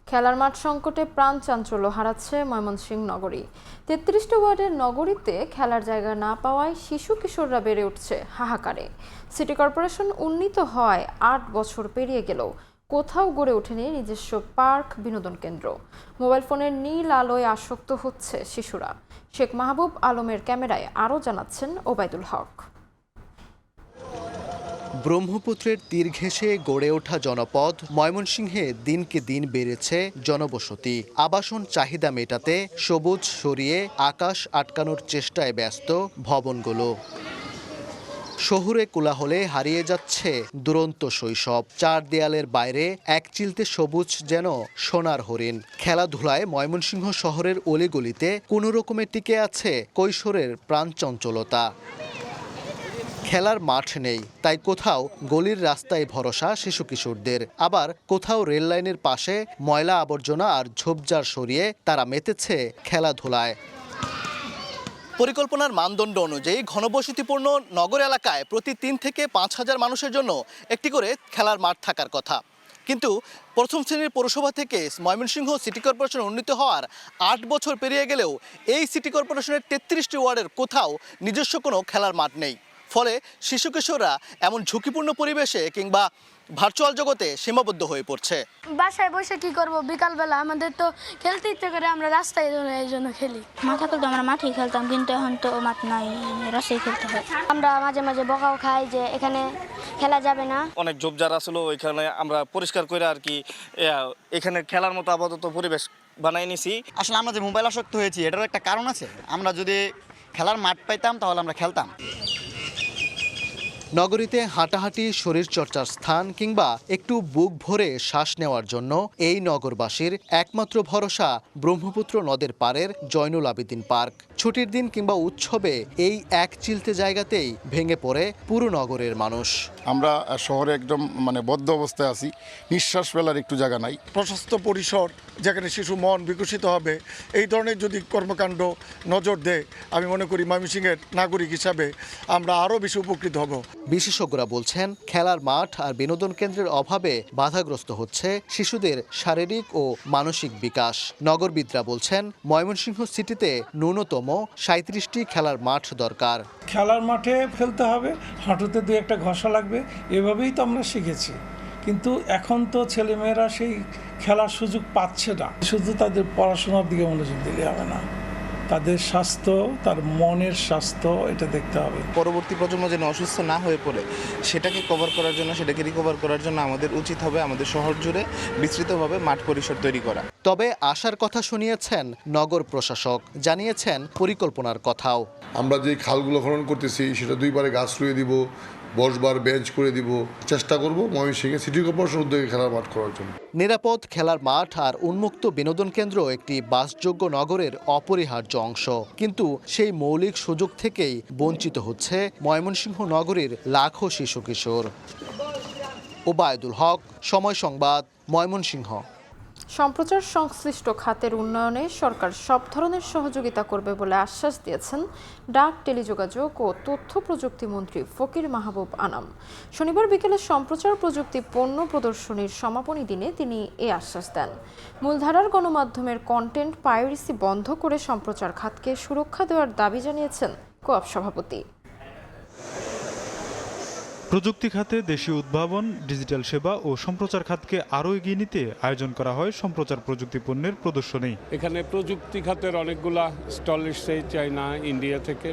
খেলার মাঠ সংকটে প্রাণ চাঞ্চল্য হারাচ্ছে ময়মনসিংহ নগরী। ৩৩টি ওয়ার্ডের নগরীতে খেলার জায়গা না পাওয়ায় শিশু কিশোররা বেড়ে উঠছে হাহাকারে। সিটি কর্পোরেশন উন্নীত হয় ৮ বছর পেরিয়ে গেলেও কোথাও গড়ে ওঠেনি নিজস্ব পার্ক, বিনোদন কেন্দ্র। মোবাইল ফোনের নীল আলোয় আসক্ত হচ্ছে শিশুরা। শেখ মাহবুব আলমের ক্যামেরায় আরও জানাচ্ছেন ওবায়দুল হক। ব্রহ্মপুত্রের তীর ঘেঁষে গড়ে ওঠা জনপদ ময়মনসিংহে দিনকে দিন বেড়েছে জনবসতি। আবাসন চাহিদা মেটাতে সবুজ সরিয়ে আকাশ আটকানোর চেষ্টায় ব্যস্ত ভবনগুলো। শহুরে কোলাহলে হারিয়ে যাচ্ছে দুরন্ত শৈশব। চার দেয়ালের বাইরে এক চিলতে সবুজ যেন সোনার হরিণ। খেলাধুলায় ময়মনসিংহ শহরের অলিগলিতে কোনো রকমে টিকে আছে কৈশোরের প্রাণচঞ্চলতা। খেলার মাঠ নেই, তাই কোথাও গলির রাস্তায় ভরসা শিশু কিশোরদের, আবার কোথাও রেল লাইনের পাশে ময়লা আবর্জনা আর ঝোপঝাড় সরিয়ে তারা মেতেছে খেলাধুলায়। পরিকল্পনার মানদণ্ড অনুযায়ী ঘনবসতিপূর্ণ নগর এলাকায় প্রতি ৩ থেকে ৫ হাজার মানুষের জন্য একটি করে খেলার মাঠ থাকার কথা। কিন্তু প্রথম শ্রেণীর পৌরসভা থেকে ময়মনসিংহ সিটি কর্পোরেশন উন্নীত হওয়ার ৮ বছর পেরিয়ে গেলেও এই সিটি কর্পোরেশনের ৩৩টি ওয়ার্ডের কোথাও নিজস্ব কোনো খেলার মাঠ নেই। ফলে শিশু কিশোররা এমন ঝুঁকিপূর্ণ পরিবেশে কিংবা ভার্চুয়াল জগতে সীমাবদ্ধ হয়ে পড়ছে। বাসায় বসে কি করব, বিকালবেলা আমাদের তো খেলতে ইচ্ছে করে, আমরা রাস্তায় এই জন্য খেলি। মাঠে খেলতে আমরা মাঠেই খেলতাম, কিন্তু এখন তো মাঠ নাই, রাস্তায় খেলতে হয়। আমরা মাঝে মাঝে বকাও খাই যে এখানে খেলা যাবে না। অনেক ঝোপঝাড় আসলো, ওইখানে আমরা পরিষ্কার করে আর কি এখানে খেলার মতো আপাতত পরিবেশ বানাই নিছি। আসলে আমরা যে মোবাইল আসক্ত হয়েছি এটারও একটা কারণ আছে। আমরা যদি খেলার মাঠ পাইতাম তাহলে আমরা খেলতাম। নগরীতে হাঁটাহাঁটি, শরীরচর্চার স্থান কিংবা একটু বুক ভরে শ্বাস নেওয়ার জন্য এই নগরবাসীর একমাত্র ভরসা ব্রহ্মপুত্র নদের পাড়ের জয়নুল আবেদিন পার্ক। ছুটির দিন কিংবা উৎসবে এই এক চিলতে জায়গাতেই ভেঙে পড়ে পুরো নগরের মানুষ। আমরা শহরে একদম বদ্ধ অবস্থায় আছি, নিঃশ্বাস ফেলার একটু জায়গা নাই। প্রশস্ত পরিসর যেখানে শিশু মন বিকশিত হবে, এই ধরনের যদি কর্মকাণ্ড নজর দেয়, আমি মনে করি ময়মনসিংহের নাগরিক হিসাবে আমরা আরও বেশি উপকৃত হব। বিশেষজ্ঞরা বলছেন, খেলার মাঠ আর বিনোদন কেন্দ্রের অভাবে বাধাগ্রস্ত হচ্ছে শিশুদের শারীরিক ও মানসিক বিকাশ। নগরবিদরা বলছেন, ময়মনসিংহ সিটিতে ন্যূনতম 37টি খেলার মাঠ দরকার। খেলার মাঠে খেলতে হবে, হাঁটুতে দু একটা ঘষা লাগবে, এভাবেই তো আমরা শিখেছি। কিন্তু এখন তো ছেলেমেয়েরা সেই খেলার সুযোগ পাচ্ছে না। শুধু তাদের পড়াশোনার দিকে মনোযোগ দিলে হবে না, তাদের স্বাস্থ্য, তার মনের স্বাস্থ্য, এটা দেখতে হবে। পরবর্তী প্রজন্ম যেন অসুস্থ না হয়ে পড়ে, সেটাকে কভার করার জন্য, সেটাকে রিকভার করার জন্য আমাদের উচিত হবে আমাদের শহর জুড়ে বিস্তৃতভাবে মাঠ পরিসর তৈরি করা। তবে আশার কথা শুনিয়েছেন নগর প্রশাসক, জানিয়েছেন পরিকল্পনার কথাও। আমরা যে খালগুলো খনন করতেছি সেটা 2 বারে গাছ রুয়ে দিব, বসবার বেঞ্চ করে দিব, চেষ্টা করব ময়মনসিংহে সিটি কর্পোরেশন উদ্যোগে খেলার মাঠ করার জন্য। নিরাপদ খেলার মাঠ আর উন্মুক্ত বিনোদন কেন্দ্র একটি বাসযোগ্য নগরের অপরিহার্য অংশ, কিন্তু সেই মৌলিক সুযোগ থেকেই বঞ্চিত হচ্ছে ময়মনসিংহ নগরীর লাখো শিশু কিশোর। ওবায়দুল হক, সময় সংবাদ, ময়মনসিংহ। সম্প্রচার সংশ্লিষ্ট খাতের উন্নয়নে সরকার সব ধরনের সহযোগিতা করবে বলে আশ্বাস দিয়েছেন ডাক, টেলিযোগাযোগ ও তথ্য প্রযুক্তি মন্ত্রী ফকির মাহবুব আনাম। শনিবার বিকেলে সম্প্রচার প্রযুক্তি পণ্য প্রদর্শনীর সমাপনী দিনে তিনি এ আশ্বাস দেন। মূলধারার গণমাধ্যমের কন্টেন্ট পাইরেসি বন্ধ করে সম্প্রচার খাতকে সুরক্ষা দেওয়ার দাবি জানিয়েছেন কোঅপ সভাপতি। প্রযুক্তি খাতে দেশীয় উদ্ভাবন, ডিজিটাল সেবা ও সম্প্রচার খাতকে আরও এগিয়ে নিতে আয়োজন করা হয় সম্প্রচার প্রযুক্তি পণ্যের প্রদর্শনী। এখানে প্রযুক্তি খাতের অনেকগুলা স্টল এসছে, চায়না, ইন্ডিয়া থেকে,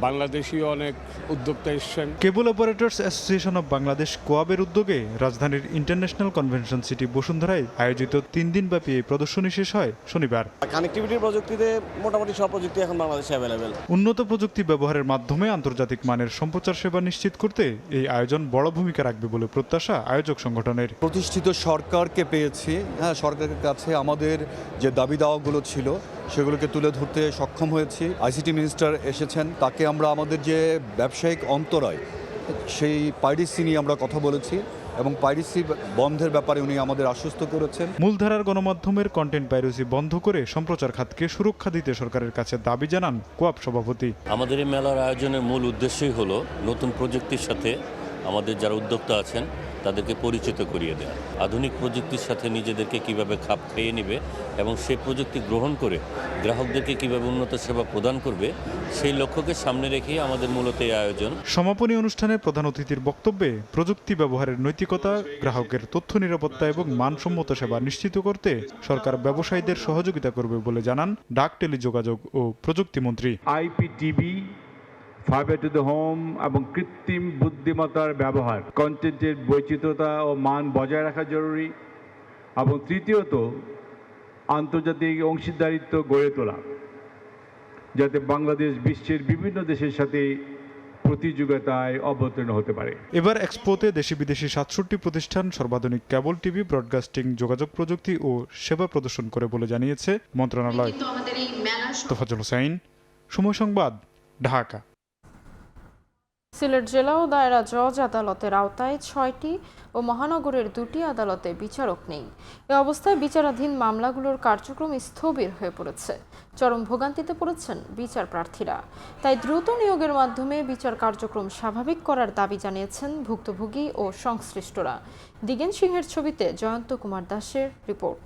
বাংলাদেশীয় অনেক উদ্যোক্তা এসছেন। কেবল অপারেটর্স অ্যাসোসিয়েশন অব বাংলাদেশ কোয়াবের উদ্যোগে রাজধানীর ইন্টারন্যাশনাল কনভেনশন সিটি বসুন্ধরায় আয়োজিত 3 দিনব্যাপী এই প্রদর্শনী শেষ হয় শনিবার। কানেক্টিভিটির প্রযুক্তিতে মোটামুটি সব প্রযুক্তি এখন বাংলাদেশে অ্যাভেলেবেল। উন্নত প্রযুক্তি ব্যবহারের মাধ্যমে আন্তর্জাতিক মানের সম্প্রচার সেবা নিশ্চিত করতে এই আয়োজন বড় ভূমিকা রাখবে বলে প্রত্যাশা আয়োজক সংগঠনের। প্রতিষ্ঠিত সরকারকে পেয়েছি, সরকারের কাছে আমাদের যে দাবি দাওয়াগুলো ছিল সেগুলোকে তুলে ধরতে সক্ষম হয়েছি। আইসিটি মিনিস্টার এসেছেন, তাকে আমরা আমাদের যে ব্যবসায়িক অন্তরায় সেই পাইরেসি নিয়ে আমরা কথা বলেছি এবং পাইরেসি বন্ধের ব্যাপারে উনি আমাদের আশ্বস্ত করেছেন। মূলধারার গণমাধ্যমের কন্টেন্ট পাইরেসি বন্ধ করে সম্প্রচার খাতকে সুরক্ষা দিতে সরকারের কাছে দাবি জানান কোঅপ সভাপতি। আমাদের এই মেলার আয়োজনের মূল উদ্দেশ্যই হলো নতুন প্রযুক্তির সাথে আমাদের যারা উদ্যোক্তা আছেন তাদেরকে পরিচিত করিয়ে দেওয়া, আধুনিক প্রযুক্তির সাথে নিজেদেরকে কিভাবে খাপ খাইয়ে নেবে এবং সেই প্রযুক্তি গ্রহণ করে গ্রাহকদেরকে কিভাবে উন্নত সেবা প্রদান করবে, সেই লক্ষ্যকে সামনে রেখে আমাদের মূলত এই আয়োজন। সমাপনী অনুষ্ঠানে প্রধান অতিথির বক্তব্যে প্রযুক্তি ব্যবহারের নৈতিকতা, গ্রাহকের তথ্য নিরাপত্তা এবং মানসম্মত সেবা নিশ্চিত করতে সরকার ব্যবসায়ীদের সহযোগিতা করবে বলে জানান ডাক, টেলিযোগাযোগ ও প্রযুক্তি মন্ত্রী। IPTV, fibre to the home এবং কৃত্রিম বুদ্ধিমত্তার ব্যবহার, কন্টেন্টের বৈচিত্র্যতা ও মান বজায় রাখা জরুরি। এবং তৃতীয়ত, আন্তর্জাতিক অংশীদারিত্ব গড়ে তোলা, যাতে বাংলাদেশ বিশ্বের বিভিন্ন দেশের সাথে প্রতিযোগিতায় অবতীর্ণ হতে পারে। এবার এক্সপোতে দেশি বিদেশি 67টি প্রতিষ্ঠান সর্বাধুনিক কেবল টিভি, ব্রডকাস্টিং, যোগাযোগ প্রযুক্তি ও সেবা প্রদর্শন করে বলে জানিয়েছে মন্ত্রণালয়। তোফাজ্জল হোসাইন, সময় সংবাদ, ঢাকা। সিলেট জেলা ও দায়রা জজ আদালতের আওতায় 6টি ও মহানগরের 2টি আদালতে বিচারক নেই। এ অবস্থায় বিচারাধীন মামলাগুলোর কার্যক্রম স্থবির হয়ে পড়েছে। চরম ভোগান্তিতে পড়েছেন বিচার প্রার্থীরা। তাই দ্রুত নিয়োগের মাধ্যমে বিচার কার্যক্রম স্বাভাবিক করার দাবি জানিয়েছেন ভুক্তভোগী ও সংশ্লিষ্টরা। দিগেন সিংহের ছবিতে জয়ন্ত কুমার দাসের রিপোর্ট।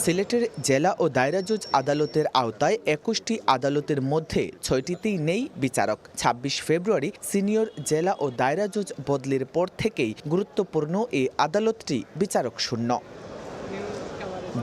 সিলেটের জেলা ও দায়রা জজ আদালতের আওতায় 21টি আদালতের মধ্যে 6টিতেই নেই বিচারক। 26 ফেব্রুয়ারি সিনিয়র জেলা ও দায়রা জজ বদলির পর থেকেই গুরুত্বপূর্ণ এই আদালতটি বিচারক শূন্য।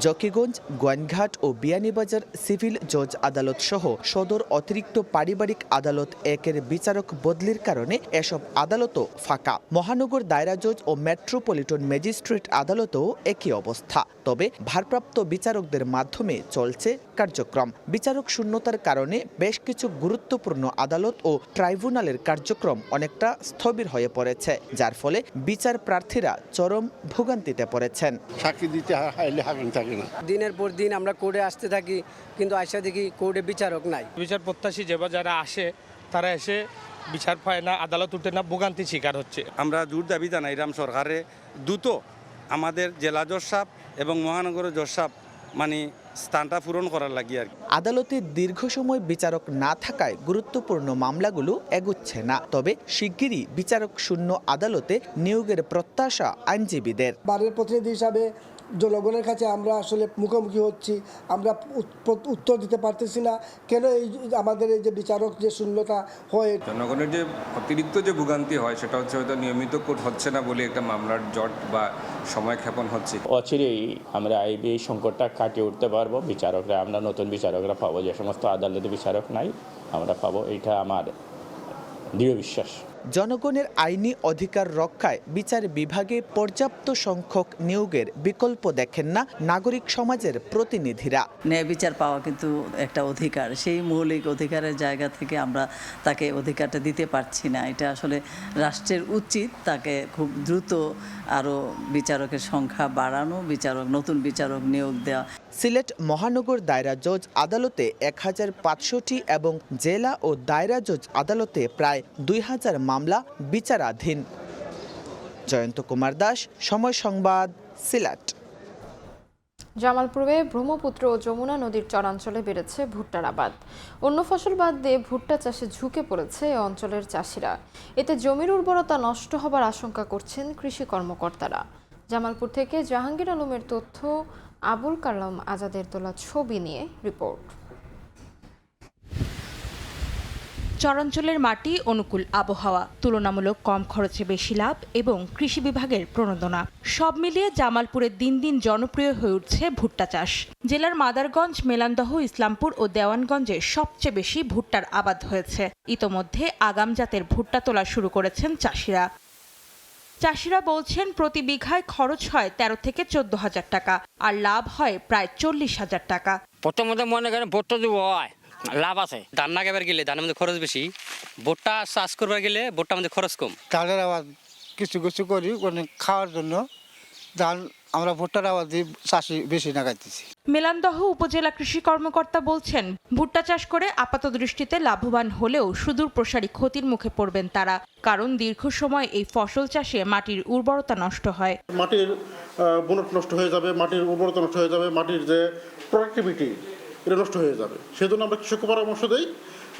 জকিগঞ্জ, গোয়াইনঘাট ও বিয়ানীবাজার সিভিল জজ আদালত সহ সদর অতিরিক্ত পারিবারিক আদালত 1-এর বিচারক বদলির কারণে এসব আদালতও ফাঁকা। মহানগর দায়রা জজ ও মেট্রোপলিটন ম্যাজিস্ট্রেট আদালতেও একই অবস্থা। তবে ভারপ্রাপ্ত বিচারকদের মাধ্যমে চলছে কার্যক্রম। বিচারক শূন্যতার কারণে বেশ কিছু গুরুত্বপূর্ণ আদালত ও ট্রাইব্যুনালের কার্যক্রম অনেকটা স্থবির হয়ে পড়েছে, যার ফলে বিচার প্রার্থীরা চরম ভোগান্তিতে পড়েছেন। সাক্ষী দিতে থাকে না। দিনের পর দিন আমরা কোর্টে আসতে থাকি, কিন্তু আইসা দেখি কোর্টে বিচারক নাই। বিচার প্রত্যাশী যারা আসে তারা এসে বিচার পায় না, আদালত উঠে না, ভোগান্তি শিকার হচ্ছে। আমরা জোর দাবি জানাইলাম সরকারে দ্রুত আমাদের জেলা জজ সাহেব এবং মহানগরের জজ সাহেব স্থানটা পূরণ করার লাগি আর কি। আদালতে দীর্ঘ সময় বিচারক না থাকায় গুরুত্বপূর্ণ মামলাগুলো এগুচ্ছে না। তবে শিগগিরই বিচারক শূন্য আদালতে নিয়োগের প্রত্যাশা আইনজীবীদের। বারের প্রতিনিধি হিসাবে জনগণের কাছে আমরা আসলে মুখোমুখি হচ্ছি, আমরা উত্তর দিতে পারতেছি না কেন এই আমাদের এই যে বিচারক যে শূন্যতা হয়। জনগণের যে অতিরিক্ত যে ভোগান্তি হয় সেটা হচ্ছে হয়তো নিয়মিত কোর্ট হচ্ছে না বলে একটা মামলার জট বা সময় ক্ষেপণ হচ্ছে। অচিরেই আমরা এই সংকটটা কাটিয়ে উঠতে পারবো। বিচারকরা আমরা নতুন বিচারকরা পাবো, যে সমস্ত আদালতে বিচারক নাই আমরা পাবো, এটা আমার দৃঢ় বিশ্বাস। জনগণের আইনি অধিকার রক্ষায় বিচার বিভাগে পর্যাপ্ত সংখ্যক নিয়োগের বিকল্প দেখেন না নাগরিক সমাজের প্রতিনিধিরা। ন্যায় বিচার পাওয়া কিন্তু একটা অধিকার, সেই মৌলিক অধিকারের জায়গা থেকে আমরা তাকে অধিকারটা দিতে পারছি না। এটা আসলে রাষ্ট্রের উচিত তাকে খুব দ্রুত আরও বিচারকের সংখ্যা বাড়ানো, নতুন বিচারক নিয়োগ দেওয়া। সিলেট মহানগর দায়রা জজ আদালতে 1500টি এবং জেলা ও দায়রা জজ আদালতে প্রায় 2000 মামলা বিচারাধীন। জয়ন্ত কুমার দাস, সময় সংবাদ, সিলেট। জামালপুরে ব্রহ্মপুত্র ও যমুনা নদীর চরাঞ্চলে বেড়েছে ভুট্টার আবাদ। অন্য ফসল বাদ দিয়ে ভুট্টা চাষে ঝুঁকে পড়েছে এই অঞ্চলের চাষিরা। এতে জমির উর্বরতা নষ্ট হবার আশঙ্কা করছেন কৃষি কর্মকর্তারা। জামালপুর থেকে জাহাঙ্গীর আলমের তথ্য, আবুল কালাম আজাদের তোলা ছবি নিয়ে রিপোর্ট। চরাঞ্চলের মাটি, অনুকূল আবহাওয়া, তুলনামূলক কম খরচে বেশি লাভ এবং কৃষি বিভাগের প্রণোদনা সব মিলিয়ে জামালপুরে দিন দিন জনপ্রিয় হয়ে উঠছে ভুট্টা চাষ। জেলার মাদারগঞ্জ, মেলান্দহ, ইসলামপুর ও দেওয়ানগঞ্জে সবচেয়ে বেশি ভুট্টার আবাদ হয়েছে। ইতোমধ্যে আগাম জাতের ভুট্টা তোলা শুরু করেছেন চাষিরা। চাষিরা বলছেন প্রতি বিঘায় খরচ হয় 13 থেকে 14,000 টাকা আর লাভ হয় প্রায় 40,000 টাকা। প্রথমত মনে করেন ভুট্টা দিব হয় লাভ আছে, ধান লাগাবার গেলে ধানের মধ্যে খরচ বেশি, ভুট্টা চাষ করবার গেলে ভুট্টার মধ্যে খরচ কম। ধানের আবাদ কিছু কিছু করি খাওয়ার জন্য, ধান আমরা ভুট্টার আবাদ দিয়ে চাষি বেশি লাগাইতেছি। মেলান্দহ উপজেলা কৃষি কর্মকর্তা বলছেন ভুট্টা চাষ করে আপাত দৃষ্টিতে লাভবান হলেও সুদূর প্রসারী ক্ষতির মুখে পড়বেন তারা, কারণ দীর্ঘ সময় এই ফসল চাষে মাটির উর্বরতা নষ্ট হয়। মাটির বুনট নষ্ট হয়ে যাবে, মাটির উর্বরতা নষ্ট হয়ে যাবে, মাটির যে প্রোডাক্টিভিটি এটা নষ্ট হয়ে যাবে। সেজন্য আমরা কৃষককে পরামর্শ দিই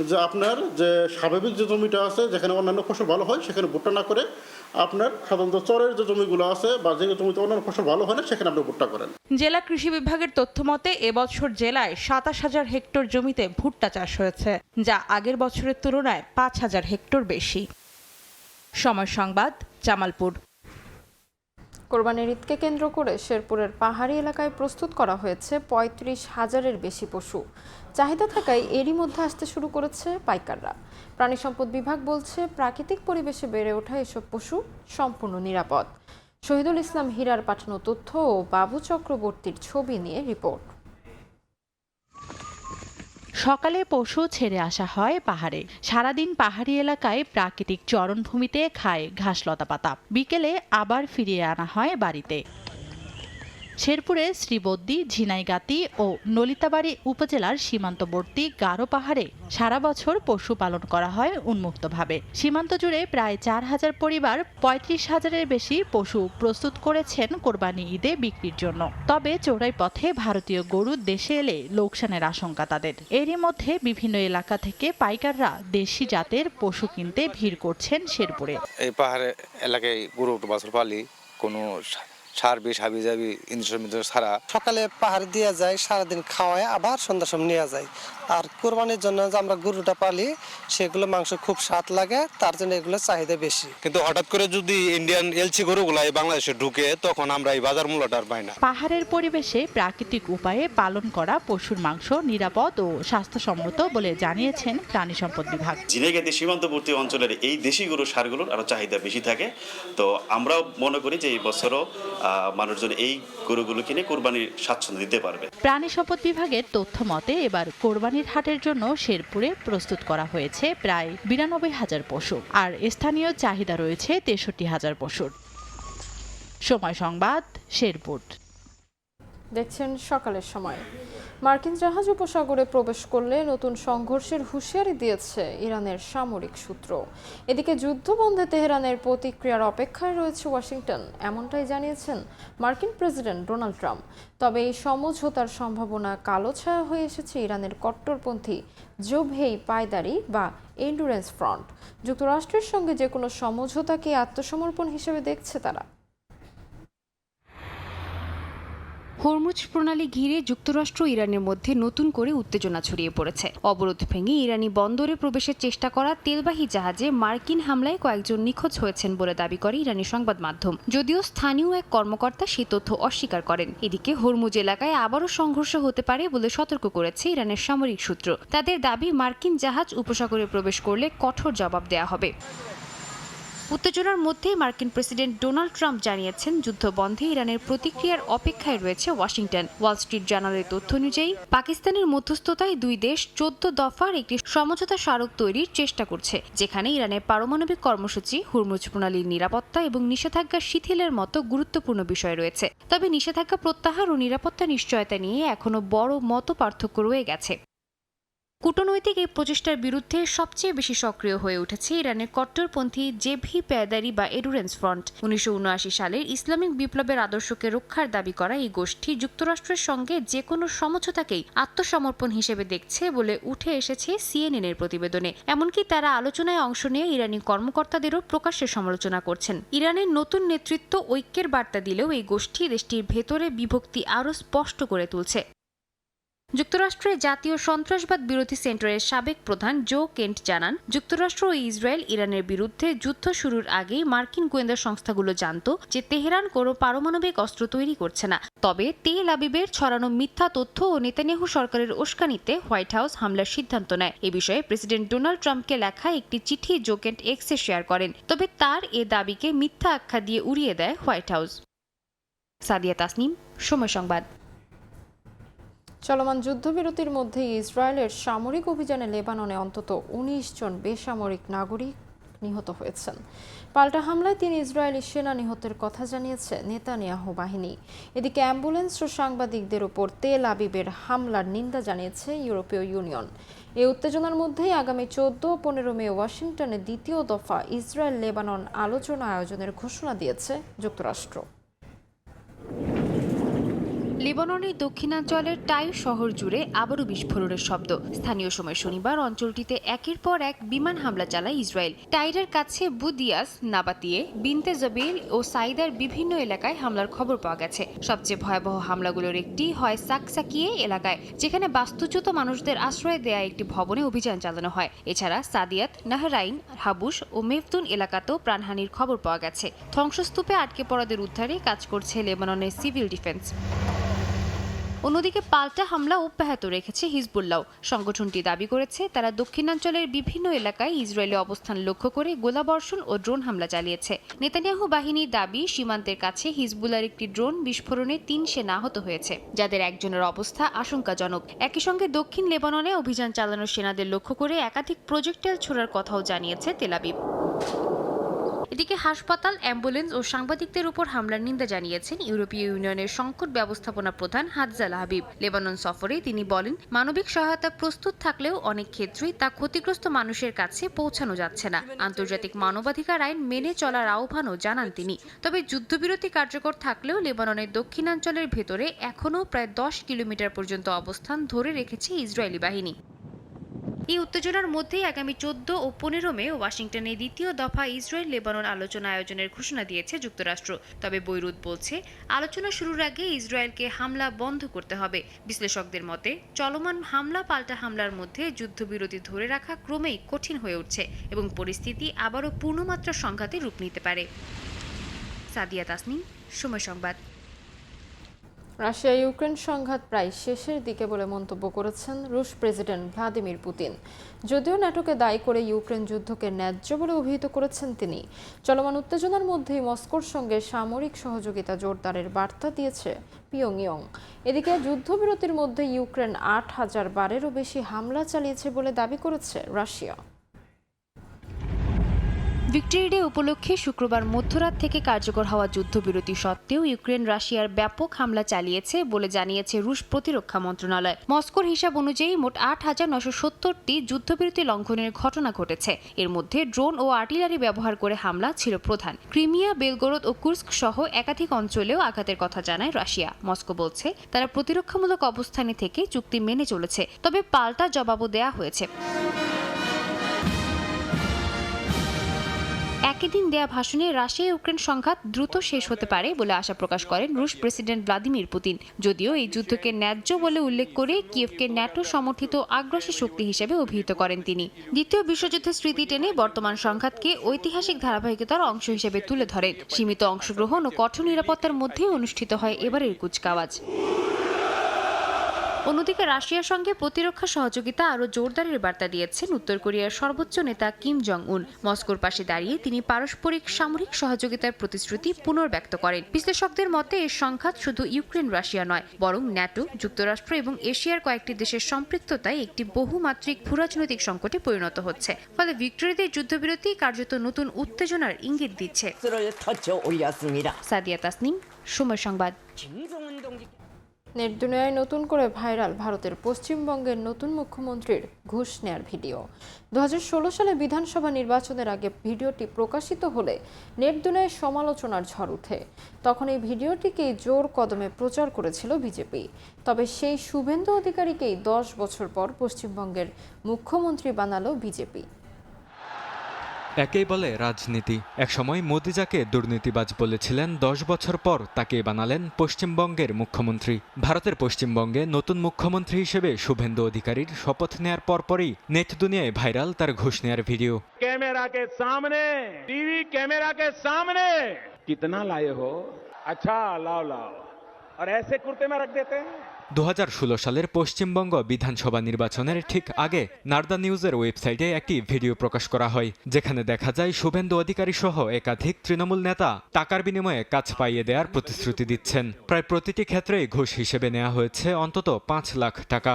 যে আপনার যে স্বাভাবিক যে জমিটা আছে যেখানে অন্যান্য ফসল ভালো হয় সেখানে ভুট্টা না করে আপনার সাধারণত চরের যে জমিগুলো আছে বা যে জমিতে অন্যান্য ফসল ভালো হয় না সেখানে আপনি ভুট্টা করেন। জেলা কৃষি বিভাগের তথ্য মতে এবছর জেলায় 27,000 হেক্টর জমিতে ভুট্টা চাষ হয়েছে, যা আগের বছরের তুলনায় 5,000 হেক্টর বেশি। সময় সংবাদ, জামালপুর। কোরবানির ঈদকে কেন্দ্র করে শেরপুরের পাহাড়ি এলাকায় প্রস্তুত করা হয়েছে 35,000-এর বেশি পশু। চাহিদা থাকায় এরই মধ্যে আসতে শুরু করেছে পাইকাররা। প্রাণী সম্পদ বিভাগ বলছে প্রাকৃতিক পরিবেশে বেড়ে ওঠা এসব পশু সম্পূর্ণ নিরাপদ। শহীদুল ইসলাম হীরার পাঠানো তথ্য ও বাবু চক্রবর্তীর ছবি নিয়ে রিপোর্ট। সকালে পশু ছেড়ে আসা হয় পাহাড়ে। সারাদিন পাহাড়ি এলাকায় প্রাকৃতিক চরণভূমিতে খায় ঘাসলতা পাতা। বিকেলে আবার ফিরিয়ে আনা হয় বাড়িতে। শেরপুরে শ্রীবদ্দী, ঝিনাইগাতি ও নলিতাবাড়ী উপজেলার সীমান্তবর্তী গারো পাহাড়ে সারা বছর পশু পালন করা হয় উন্মুক্তভাবে। সীমান্ত জুড়ে প্রায় 4,000 পরিবার 35,000-এর বেশি পশু প্রস্তুত করেছেন কোরবানি ঈদে বিক্রির জন্য। তবে চোরাই পথে ভারতীয় গরু দেশে এলে লোকসানের আশঙ্কা তাদের। এরই মধ্যে বিভিন্ন এলাকা থেকে পাইকাররা দেশি জাতের পশু কিনতে ভিড় করছেন শেরপুরে। এই পাহাড়ে এলাকায় গরু বাছুর পালি, কোনো সার বিষ হাবিজাবি ইঞ্জেকশন ছাড়া। সকালে পাহাড় দিয়ে যায়, সারাদিন খাওয়ায়, আবার সন্ধ্যার সময় নিয়ে যায়। আর কোরবানির জন্য যে আমরা গরুটা পালি সেগুলো মাংস খুব স্বাদ লাগে, তার জন্য এগুলো চাহিদা বেশি। কিন্তু হঠাৎ করে যদি ইন্ডিয়ান এলচি গরুগুলা বাংলাদেশে ঢুকে তখন আমরা এই বাজার মূল্যটা আর পাই না। পাহাড়ের পরিবেশে প্রাকৃতিক উপায়ে পালন করা পশুর মাংস নিরাপদ ও স্বাস্থ্যসম্মত বলে জানিয়েছেন প্রাণী সম্পদ বিভাগ। ঝিনাইগাতি সীমান্তবর্তী অঞ্চলের এই দেশি গরু সারগুলোর আরো চাহিদা বেশি থাকে, তো আমরাও মনে করি যে এই বছরও মানুষজন এই গরুগুলো কিনে কোরবানির স্বাচ্ছন্দ্য দিতে পারবে। প্রাণী সম্পদ বিভাগের তথ্য মতে এবার কোরবানির হাটের জন্য শেরপুরে প্রস্তুত করা হয়েছে প্রায় 92,000 পশু, আর স্থানীয় চাহিদা রয়েছে 63,000 পশুর। সময় সংবাদ, শেরপুর। দেখছেন সকালের সময়। মার্কিন জাহাজ উপসাগরে প্রবেশ করলে নতুন সংঘর্ষের হুঁশিয়ারি দিয়েছে ইরানের সামরিক সূত্র। এদিকে যুদ্ধ বন্ধে তেহরানের প্রতিক্রিয়ার অপেক্ষায় রয়েছে ওয়াশিংটন, এমনটাই জানিয়েছেন মার্কিন প্রেসিডেন্ট ডোনাল্ড ট্রাম্প। তবে এই সমঝোতার সম্ভাবনা কালো ছায়া হয়ে এসেছে ইরানের কট্টরপন্থী জোভেই পায়দারি বা এন্ডুরেন্স ফ্রন্ট। যুক্তরাষ্ট্রের সঙ্গে যে কোনো সমঝোতাকে আত্মসমর্পণ হিসেবে দেখছে তারা। হরমুজ প্রণালী ঘিরে যুক্তরাষ্ট্র ও ইরানের মধ্যে নতুন করে উত্তেজনা ছড়িয়ে পড়েছে। অবরোধ ভেঙে ইরানি বন্দরে প্রবেশের চেষ্টা করা তেলবাহী জাহাজে মার্কিন হামলায় কয়েকজন নিখোঁজ হয়েছেন বলে দাবি করে ইরানি সংবাদ মাধ্যম, যদিও স্থানীয় এক কর্মকর্তা সেই তথ্য অস্বীকার করেন। এদিকে হরমুজ এলাকায় আবারও সংঘর্ষ হতে পারে বলে সতর্ক করেছে ইরানের সামরিক সূত্র। তাদের দাবি, মার্কিন জাহাজ উপসাগরে প্রবেশ করলে কঠোর জবাব দেয়া হবে। উত্তেজনার মধ্যে মার্কিন প্রেসিডেন্ট ডোনাল্ড ট্রাম্প জানিয়েছেন যুদ্ধ বন্ধে ইরানের প্রতিক্রিয়ার অপেক্ষায় রয়েছে ওয়াশিংটন। ওয়াল স্ট্রিট জার্নালের তথ্য অনুযায়ী পাকিস্তানের মধ্যস্থতায় দুই দেশ 14 দফার একটি সমঝোতা স্মারক তৈরির চেষ্টা করছে, যেখানে ইরানের পারমাণবিক কর্মসূচি, হরমুজ প্রণালীর নিরাপত্তা এবং নিষেধাজ্ঞা শিথিলের মতো গুরুত্বপূর্ণ বিষয় রয়েছে। তবে নিষেধাজ্ঞা প্রত্যাহার ও নিরাপত্তা নিশ্চয়তা নিয়ে এখনো বড় মত পার্থক্য রয়ে গেছে। কূটনৈতিক এই প্রচেষ্টার বিরুদ্ধে সবচেয়ে বেশি সক্রিয় হয়ে উঠেছে ইরানের কট্টরপন্থী জেভি পায়দারি বা এন্ডুরেন্স ফ্রন্ট। 1979 সালের ইসলামিক বিপ্লবের আদর্শকে রক্ষার দাবি করা এই গোষ্ঠী যুক্তরাষ্ট্রের সঙ্গে যে কোনো সমঝোতাকেই আত্মসমর্পণ হিসেবে দেখছে বলে উঠে এসেছে CNN-এর প্রতিবেদনে। এমনকি তারা আলোচনায় অংশ নিয়ে ইরানি কর্মকর্তাদেরও প্রকাশ্যে সমালোচনা করছেন। ইরানের নতুন নেতৃত্ব ঐক্যের বার্তা দিলেও এই গোষ্ঠী দেশটির ভেতরে বিভক্তি আরও স্পষ্ট করে তুলছে। যুক্তরাষ্ট্রের জাতীয় সন্ত্রাসবাদ বিরোধী সেন্টারের সাবেক প্রধান জো কেন্ট জানান, যুক্তরাষ্ট্র ও ইসরায়েল ইরানের বিরুদ্ধে যুদ্ধ শুরুর আগেই মার্কিন গোয়েন্দা সংস্থাগুলো জানত যে তেহরান কোনো পারমাণবিক অস্ত্র তৈরি করছে না। তবে তেল আবিবের ছড়ানো মিথ্যা তথ্য ও নেতানিয়াহু সরকারের উস্কানিতে হোয়াইট হাউস হামলার সিদ্ধান্ত নেয়। এ বিষয়ে প্রেসিডেন্ট ডোনাল্ড ট্রাম্পকে লেখা একটি চিঠি জো কেন্ট এক্সে শেয়ার করেন। তবে তার এ দাবিকে মিথ্যা আখ্যা দিয়ে উড়িয়ে দেয় হোয়াইট হাউস। সাদিয়া তাসনিম, সময় সংবাদ। চলমান যুদ্ধবিরতির মধ্যে ইসরায়েলের সামরিক অভিযানে লেবাননে অন্তত 19 জন বেসামরিক নাগরিক নিহত হয়েছেন। পাল্টা হামলায় 3 ইসরায়েলি সেনা নিহতের কথা জানিয়েছে নেতানিয়াহু বাহিনী। এদিকে অ্যাম্বুলেন্স ও সাংবাদিকদের উপর তেল আবিবের হামলার নিন্দা জানিয়েছে ইউরোপীয় ইউনিয়ন। এই উত্তেজনার মধ্যেই আগামী 14 ও 15 মে ওয়াশিংটনে দ্বিতীয় দফা ইসরায়েল লেবানন আলোচনা আয়োজনের ঘোষণা দিয়েছে যুক্তরাষ্ট্র। লেবাননের দক্ষিণাঞ্চলের টাইর শহর জুড়ে আবারও বিস্ফোরণের শব্দ। স্থানীয় সময় শনিবার অঞ্চলটিতে একের পর এক বিমান হামলা চালায় ইসরায়েল। টাইরের কাছে বুদিয়াস, নাবাতিয়ে, বিনতে জবিল ও সাইদার বিভিন্ন এলাকায় হামলার খবর পাওয়া গেছে। সবচেয়ে ভয়াবহ হামলাগুলোর একটি হয় সাকসাকিয়ে এলাকায়, যেখানে বাস্তুচ্যুত মানুষদের আশ্রয় দেয়া একটি ভবনে অভিযান চালানো হয়। এছাড়া সাদিয়াত, নাহরাইন, হাবুস ও মেফতুন এলাকাতেও প্রাণহানির খবর পাওয়া গেছে। ধ্বংসস্তূপে আটকে পড়াদের উদ্ধারে কাজ করছে লেবাননের সিভিল ডিফেন্স। অন্যদিকে পাল্টা হামলা অব্যাহত রেখেছে হিজবুল্লাহ। সংগঠনটি দাবি করেছে তারা দক্ষিণাঞ্চলের বিভিন্ন এলাকায় ইসরায়েলি অবস্থান লক্ষ্য করে গোলাবর্ষণ ও ড্রোন হামলা চালিয়েছে। নেতানিয়াহু বাহিনীর দাবি, সীমান্তের কাছে হিজবুল্লাহর একটি ড্রোন বিস্ফোরণে 3 সেনা আহত হয়েছে, যাদের একজনের অবস্থা আশঙ্কাজনক। একই সঙ্গে দক্ষিণ লেবাননে অভিযান চালানো সেনাদের লক্ষ্য করে একাধিক প্রজেক্টাইল ছোড়ার কথাও জানিয়েছে তেল আবিব। এদিকে হাসপাতাল, অ্যাম্বুলেন্স ও সাংবাদিকদের উপর হামলার নিন্দা জানিয়েছেন ইউরোপীয় ইউনিয়নের সংকট ব্যবস্থাপনা প্রধান হাদজাল হাবিব। লেবানন সফরে তিনি বলেন, মানবিক সহায়তা প্রস্তুত থাকলেও অনেক ক্ষেত্রেই তা ক্ষতিগ্রস্ত মানুষের কাছে পৌঁছানো যাচ্ছে না। আন্তর্জাতিক মানবাধিকার আইন মেনে চলার আহ্বানও জানান তিনি। তবে যুদ্ধবিরতি কার্যকর থাকলেও লেবাননের দক্ষিণাঞ্চলের ভেতরে এখনও প্রায় 10 কিলোমিটার পর্যন্ত অবস্থান ধরে রেখেছে ইসরায়েলি বাহিনী। এই উত্তেজনার মধ্যেই আগামী 14 ও 15 মে ওয়াশিংটনে দ্বিতীয় দফা ইসরায়েল লেবানন আলোচনা আয়োজনের ঘোষণা দিয়েছে যুক্তরাষ্ট্র। তবে বৈরুত বলছে আলোচনা শুরুর আগে ইসরায়েলকে হামলা বন্ধ করতে হবে। বিশ্লেষকদের মতে চলমান হামলা পাল্টা হামলার মধ্যে যুদ্ধবিরতি ধরে রাখা ক্রমেই কঠিন হয়ে উঠছে এবং পরিস্থিতি আবারও পূর্ণমাত্রা সংঘাতে রূপ নিতে পারে। সাদিয়া তাসনিম, সময় সংবাদ। রাশিয়া ইউক্রেন সংঘাত প্রায় শেষের দিকে বলে মন্তব্য করেছেন রুশ প্রেসিডেন্ট ভ্লাদিমির পুতিন। যদিও ন্যাটোকে দায়ী করে ইউক্রেন যুদ্ধকে ন্যায্য বলে অভিহিত করেছেন তিনি। চলমান উত্তেজনার মধ্যেই মস্কোর সঙ্গে সামরিক সহযোগিতা জোরদারের বার্তা দিয়েছে পিয়ংইয়ং। এদিকে যুদ্ধবিরতির মধ্যে ইউক্রেন ৮,০০০ বারেরও বেশি হামলা চালিয়েছে বলে দাবি করেছে রাশিয়া। ভিক্টরি ডে উপলক্ষে শুক্রবার মধ্যরাত থেকে কার্যকর হওয়া যুদ্ধবিরতি সত্ত্বেও ইউক্রেন রাশিয়ার ব্যাপক হামলা চালিয়েছে বলে জানিয়েছে রুশ প্রতিরক্ষা মন্ত্রণালয়। মস্কোর হিসাব অনুযায়ী মোট ৮,৯৭০টি যুদ্ধবিরতি লঙ্ঘনের ঘটনা ঘটেছে। এর মধ্যে ড্রোন ও আর্টিলারি ব্যবহার করে হামলা ছিল প্রধান। ক্রিমিয়া, বেলগোরদ ও কুর্স্ক সহ একাধিক অঞ্চলেও আঘাতের কথা জানায় রাশিয়া। মস্কো বলছে তারা প্রতিরক্ষামূলক অবস্থানে থেকে চুক্তি মেনে চলেছে, তবে পাল্টা জবাবও দেয়া হয়েছে। একই দিন দেয়া ভাষণে রাশিয়া ইউক্রেন সংঘাত দ্রুত শেষ হতে পারে বলে আশা প্রকাশ করেন রুশ প্রেসিডেন্ট ভ্লাদিমির পুতিন। যদিও এই যুদ্ধকে ন্যায্য বলে উল্লেখ করে কিয়েভকে ন্যাটো সমর্থিত আগ্রাসী শক্তি হিসেবে অভিহিত করেন তিনি। দ্বিতীয় বিশ্বযুদ্ধের স্মৃতি টেনে বর্তমান সংঘাতকে ঐতিহাসিক ধারাবাহিকতার অংশ হিসেবে তুলে ধরেন। সীমিত অংশগ্রহণ ও কঠোর নিরাপত্তার মধ্যেই অনুষ্ঠিত হয় এবারের কুচকাওয়াজ। অন্যদিকে রাশিয়ার সঙ্গে প্রতিরক্ষা সহযোগিতা আরও জোরদারের বার্তা দিয়েছেন উত্তর কোরিয়ার সর্বোচ্চ নেতা কিম জং উন। মস্কোর পাশে দাঁড়িয়ে তিনি পারস্পরিক সামরিক সহযোগিতার প্রতিশ্রুতি পুনর্ব্যক্ত করেন। বিশ্লেষকদের মতে এই সংঘাত শুধু ইউক্রেন রাশিয়া নয়, বরং ন্যাটো, যুক্তরাষ্ট্র এবং এশিয়ার কয়েকটি দেশের সম্পৃক্ততায় একটি বহুমাত্রিক ভূরাজনৈতিক সংকটে পরিণত হচ্ছে। ফলে ভিক্টরিতে যুদ্ধবিরতি কার্যত নতুন উত্তেজনার ইঙ্গিত দিচ্ছে। সাদিয়া তাসনিম, সময় সংবাদ। নেট দুনিয়ায় নতুন করে ভাইরাল ভারতের পশ্চিমবঙ্গের নতুন মুখ্যমন্ত্রীর ঘুষ নেয়ার ভিডিও। 2016 সালে বিধানসভা নির্বাচনের আগে ভিডিওটি প্রকাশিত হলে নেট দুনিয়ায় সমালোচনার ঝড় ওঠে। তখন এই ভিডিওটিকেই জোর কদমে প্রচার করেছিল বিজেপি। তবে সেই শুভেন্দু অধিকারীকেই 10 বছর পর পশ্চিমবঙ্গের মুখ্যমন্ত্রী বানালো বিজেপি। একেই বলে রাজনীতি। একসময় মোদি যাকে দুর্নীতিবাজ বলেছিলেন, 10 বছর পর তাকে বানালেন পশ্চিমবঙ্গের মুখ্যমন্ত্রী। ভারতের পশ্চিমবঙ্গে নতুন মুখ্যমন্ত্রী হিসেবে শুভেন্দু অধিকারীর শপথ নেয়ার পরপরই নেট দুনিয়ায় ভাইরাল তার ঘুষ নেয়ার ভিডিও। कैमरा के सामने, टीवी कैमरा के सामने कितना लाए हो? अच्छा लाओ लाओ, और ऐसे कुर्ते में रख देते हैं। 2016 সালের পশ্চিমবঙ্গ বিধানসভা নির্বাচনের ঠিক আগে নারদা নিউজের ওয়েবসাইটে একটি ভিডিও প্রকাশ করা হয়, যেখানে দেখা যায় শুভেন্দু অধিকারী সহ একাধিক তৃণমূল নেতা টাকার বিনিময়ে কাজ পাইয়ে দেওয়ার প্রতিশ্রুতি দিচ্ছেন। প্রায় প্রতিটি ক্ষেত্রেই ঘুষ হিসেবে নেওয়া হয়েছে অন্তত 5 লাখ টাকা।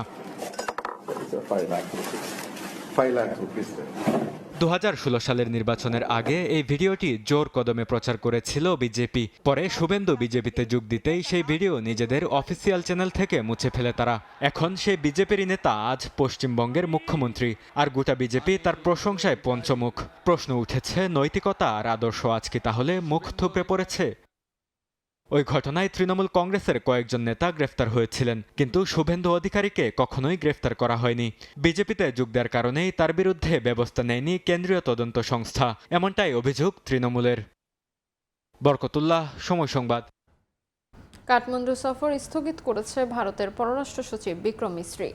2016 সালের নির্বাচনের আগে এই ভিডিওটি জোর কদমে প্রচার করেছিল বিজেপি। পরে শুভেন্দু বিজেপিতে যোগ দিতেই সেই ভিডিও নিজেদের অফিসিয়াল চ্যানেল থেকে মুছে ফেলে তারা। এখন সেই বিজেপির নেতা আজ পশ্চিমবঙ্গের মুখ্যমন্ত্রী, আর গোটা বিজেপি তার প্রশংসায় পঞ্চমুখ। প্রশ্ন উঠেছে, নৈতিকতা আর আদর্শ আজ কি তাহলে মুখ থুবড়ে পড়েছে? ওই ঘটনায় তৃণমূল কংগ্রেসের কয়েকজন নেতা গ্রেফতার হয়েছিলেন, কিন্তু শুভেন্দু অধিকারীকে কখনোই গ্রেফতার করা হয়নি। বিজেপিতে যোগ দেওয়ার কারণেই তার বিরুদ্ধে ব্যবস্থা নেয়নি কেন্দ্রীয় তদন্ত সংস্থা, এমনটাই অভিযোগ তৃণমূলের। বরকতুল্লাহ, সময় সংবাদ। কাঠমান্ডু সফর স্থগিত করেছে ভারতের পররাষ্ট্র সচিব বিক্রম মিশ্রি।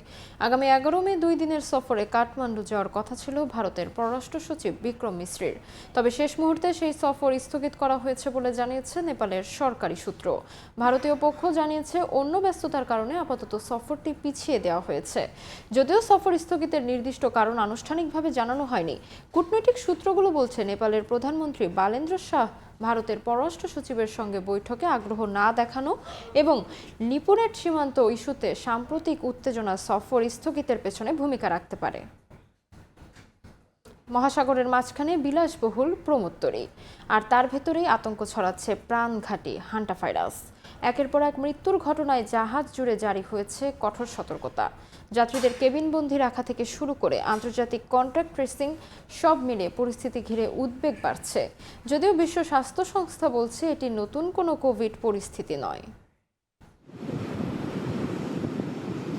আগামী 11 মে 2 দিনের সফরে কাঠমান্ডু যাওয়ার কথা ছিল ভারতের পররাষ্ট্র সচিব বিক্রম মিশ্রির। তবে শেষ মুহূর্তে সেই সফর স্থগিত করা হয়েছে বলে জানিয়েছে নেপালের সরকারি সূত্র। ভারতীয় পক্ষ জানিয়েছে অন্য ব্যস্ততার কারণে আপাতত সফরটি পিছিয়ে দেওয়া হয়েছে। যদিও সফর স্থগিতের নির্দিষ্ট কারণ আনুষ্ঠানিকভাবে জানানো হয়নি, কূটনৈতিক সূত্রগুলো বলছে নেপালের প্রধানমন্ত্রী বালেন্দ্র শাহ ভারতের পররাষ্ট্র সচিবের সঙ্গে বৈঠকে আগ্রহ না দেখানো এবং লিপুলেট সীমান্ত ইস্যুতে সাম্প্রতিক উত্তেজনা সফর স্থগিতের পেছনে ভূমিকা রাখতে পারে। মহাসাগরের মাঝখানে বিলাসবহুল প্রমোত্তরী, আর তার ভেতরেই আতঙ্ক ছড়াচ্ছে প্রাণঘাতী হান্টাভাইরাস। একের পর এক মৃত্যুর ঘটনায় জাহাজ জুড়ে জারি হয়েছে কঠোর সতর্কতা। যাত্রীদের কেবিনবন্দি রাখা থেকে শুরু করে আন্তর্জাতিক কন্ট্যাক্ট ট্রেসিং সব মিলে পরিস্থিতি ঘিরে উদ্বেগ বাড়ছে। যদিও বিশ্ব স্বাস্থ্য সংস্থা বলছে এটি নতুন কোনো কোভিড পরিস্থিতি নয়।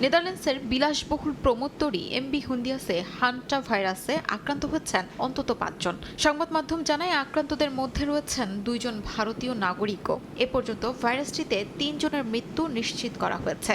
নেদারল্যান্ডসের বিলাসবহুল প্রমোত্তরী এমবি হুন্দিয়াসে হান্টা ভাইরাসে আক্রান্ত হচ্ছেন অন্তত 5 জন। সংবাদ মাধ্যম জানায় আক্রান্তদের মধ্যে রয়েছেন 2 জন ভারতীয় নাগরিকও। এ পর্যন্ত ভাইরাসটিতে 3 জনের মৃত্যু নিশ্চিত করা হয়েছে।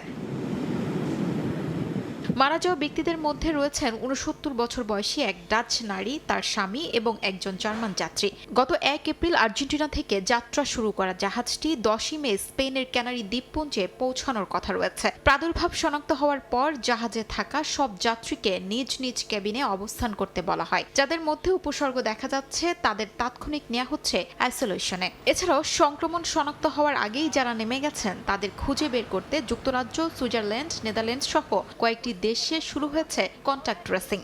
মারা যাওয়া ব্যক্তিদের মধ্যে রয়েছেন 69 বছর বয়সী এক ডাচ নারী, তার স্বামী এবং একজন জার্মান যাত্রী। গত 1 এপ্রিল আর্জেন্টিনা থেকে যাত্রা শুরু করা জাহাজটি 10 মে স্পেনের ক্যানারি দ্বীপপুঞ্জে পৌঁছানোর কথা রয়েছে। প্রাদুর্ভাব শনাক্ত হওয়ার পর জাহাজে থাকা সব যাত্রীকে নিজ নিজ কেবিনে অবস্থান করতে বলা হয়। যাদের মধ্যে উপসর্গ দেখা যাচ্ছে তাদের তাৎক্ষণিক নেওয়া হচ্ছে আইসোলেশনে। এছাড়াও সংক্রমণ শনাক্ত হওয়ার আগেই যারা নেমে গেছেন তাদের খুঁজে বের করতে যুক্তরাজ্য, সুইজারল্যান্ড, নেদারল্যান্ডস সহ কয়েকটি দেশে শুরু হয়েছে কন্টাক্ট ট্রেসিং।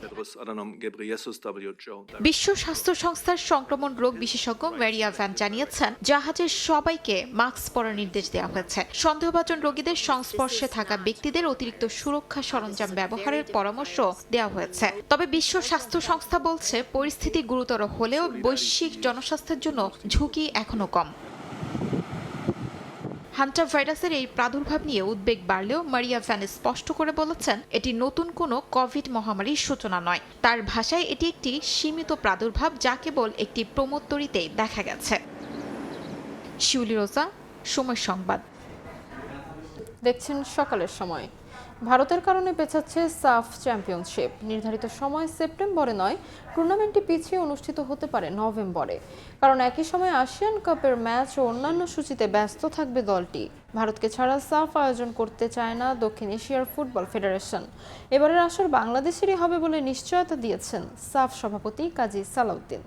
বিশ্ব স্বাস্থ্য সংস্থার সংক্রমণ রোগ বিশেষজ্ঞ মারিয়া ভ্যান জানিয়েছেন, জাহাজের সবাইকে মাস্ক পরার নির্দেশ দেওয়া হয়েছে। সন্দেহভাজন রোগীদের সংস্পর্শে থাকা ব্যক্তিদের অতিরিক্ত সুরক্ষা সরঞ্জাম ব্যবহারের পরামর্শ দেওয়া হয়েছে। তবে বিশ্ব স্বাস্থ্য সংস্থা বলছে, পরিস্থিতি গুরুতর হলেও বৈশ্বিক জনস্বাস্থ্যের জন্য ঝুঁকি এখনো কম। হান্টা ভাইরাসের এই প্রাদুর্ভাব নিয়ে উদ্বেগ বাড়লেও মারিয়া ভ্যান স্পষ্ট করে বলেছেন, এটি নতুন কোনো কোভিড মহামারীর সূচনা নয়। তার ভাষায় এটি একটি সীমিত প্রাদুর্ভাব, যা কেবল একটি প্রমোত্তরিতেই দেখা গেছে। শিউলি রোজা, সময় সংবাদ। দেখছেন সকালের সময়। ভারতের কারণে পেছাচ্ছে সাফ চ্যাম্পিয়নশিপ। নির্ধারিত সময় সেপ্টেম্বরে নয়, টুর্নামেন্টটি পিছিয়ে অনুষ্ঠিত হতে পারে নভেম্বরে, কারণ একই সময় আসিয়ান কাপের ম্যাচ ও অন্যান্য সূচিতে ব্যস্ত থাকবে দলটি। ভারতকে ছাড়া সাফ আয়োজন করতে চায় না দক্ষিণ এশিয়ার ফুটবল ফেডারেশন। এবারের আসর বাংলাদেশেরই হবে বলে নিশ্চয়তা দিয়েছেন সাফ সভাপতি কাজী সালাউদ্দিন।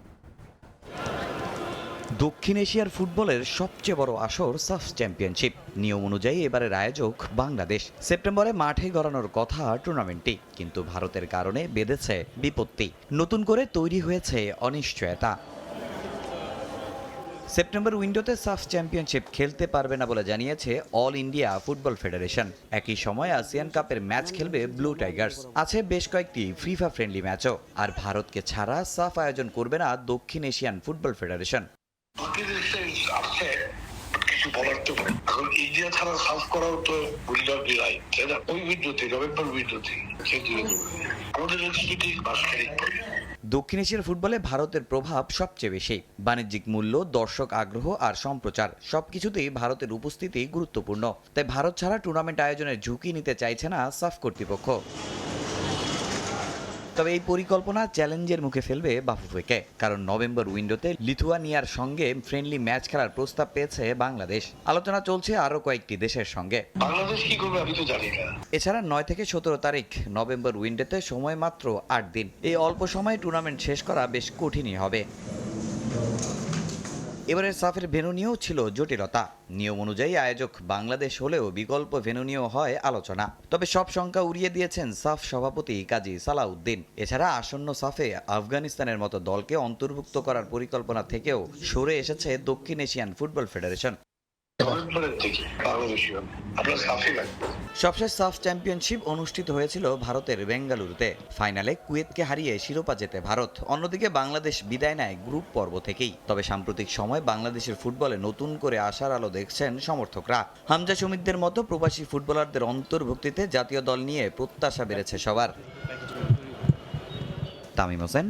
দক্ষিণ এশিয়ার ফুটবলের সবচেয়ে বড় আসর সাফ চ্যাম্পিয়নশিপ। নিয়ম অনুযায়ী এবারের আয়োজক বাংলাদেশ। সেপ্টেম্বরে মাঠে গড়ানোর কথা টুর্নামেন্টটি, কিন্তু ভারতের কারণে বেঁধেছে বিপত্তি। নতুন করে তৈরি হয়েছে অনিশ্চয়তা। সেপ্টেম্বর উইন্ডোতে সাফ চ্যাম্পিয়নশিপ খেলতে পারবে না বলে জানিয়েছে অল ইন্ডিয়া ফুটবল ফেডারেশন। একই সময় আসিয়ান কাপের ম্যাচ খেলবে ব্লু টাইগার্স। আছে বেশ কয়েকটি ফিফা ফ্রেন্ডলি ম্যাচও। আর ভারতকে ছাড়া সাফ আয়োজন করবে না দক্ষিণ এশিয়ান ফুটবল ফেডারেশন। কিছু বলার তো এখন ইন্ডিয়া ছাড়া সাফ করাও তো নাই, তাই না? ওই উইন্ডোতে, নভেম্বর উইন্ডোতে আমাদের দক্ষিণ এশিয়ার ফুটবলে ভারতের প্রভাব সবচেয়ে বেশি। বাণিজ্যিক মূল্য, দর্শক আগ্রহ আর সম্প্রচার সবকিছুতেই ভারতের উপস্থিতি গুরুত্বপূর্ণ। তাই ভারত ছাড়া টুর্নামেন্ট আয়োজনের ঝুঁকি নিতে চাইছে না সাফ কর্তৃপক্ষ। তবে এই পরিকল্পনা চ্যালেঞ্জের মুখে ফেলবে বাফুফেকে, কারণ নভেম্বর উইন্ডোতে লিথুয়ানিয়ার সঙ্গে ফ্রেন্ডলি ম্যাচ খেলার প্রস্তাব পেয়েছে বাংলাদেশ। আলোচনা চলছে আরো কয়েকটি দেশের সঙ্গে। বাংলাদেশ কি করবে আমি তো জানি না। এছাড়া 9 থেকে 17 তারিখ নভেম্বর উইন্ডোতে সময় মাত্র 8 দিন। এই অল্প সময়ে টুর্নামেন্ট শেষ করা বেশ কঠিনই হবে। এবারের সাফের ভেন্যু নিয়েও ছিল জটিলতা। নিয়ম অনুযায়ী আয়োজক বাংলাদেশ হলেও বিকল্প ভেন্যু নিয়েও হয় আলোচনা। তবে সব শঙ্কা উড়িয়ে দিয়েছেন সাফ সভাপতি কাজী সালাউদ্দিন। এছাড়া আসন্ন সাফে আফগানিস্তানের মতো দলকে অন্তর্ভুক্ত করার পরিকল্পনা থেকেও সরে এসেছে দক্ষিণ এশিয়ান ফুটবল ফেডারেশন। সবশেষ সাফ চ্যাম্পিয়নশিপ অনুষ্ঠিত হয়েছিল ভারতের বেঙ্গালুরুতে। ফাইনালে কুয়েতকে হারিয়ে শিরোপা জেতে ভারত। অন্যদিকে বাংলাদেশ বিদায় নেয় গ্রুপ পর্ব থেকেই। তবে সাম্প্রতিক সময় বাংলাদেশের ফুটবলে নতুন করে আশার আলো দেখছেন সমর্থকরা। হামজা শমীদদের মতো প্রবাসী ফুটবলারদের অন্তর্ভুক্তিতে জাতীয় দল নিয়ে প্রত্যাশা বেড়েছে সবার। তামিম হোসেন,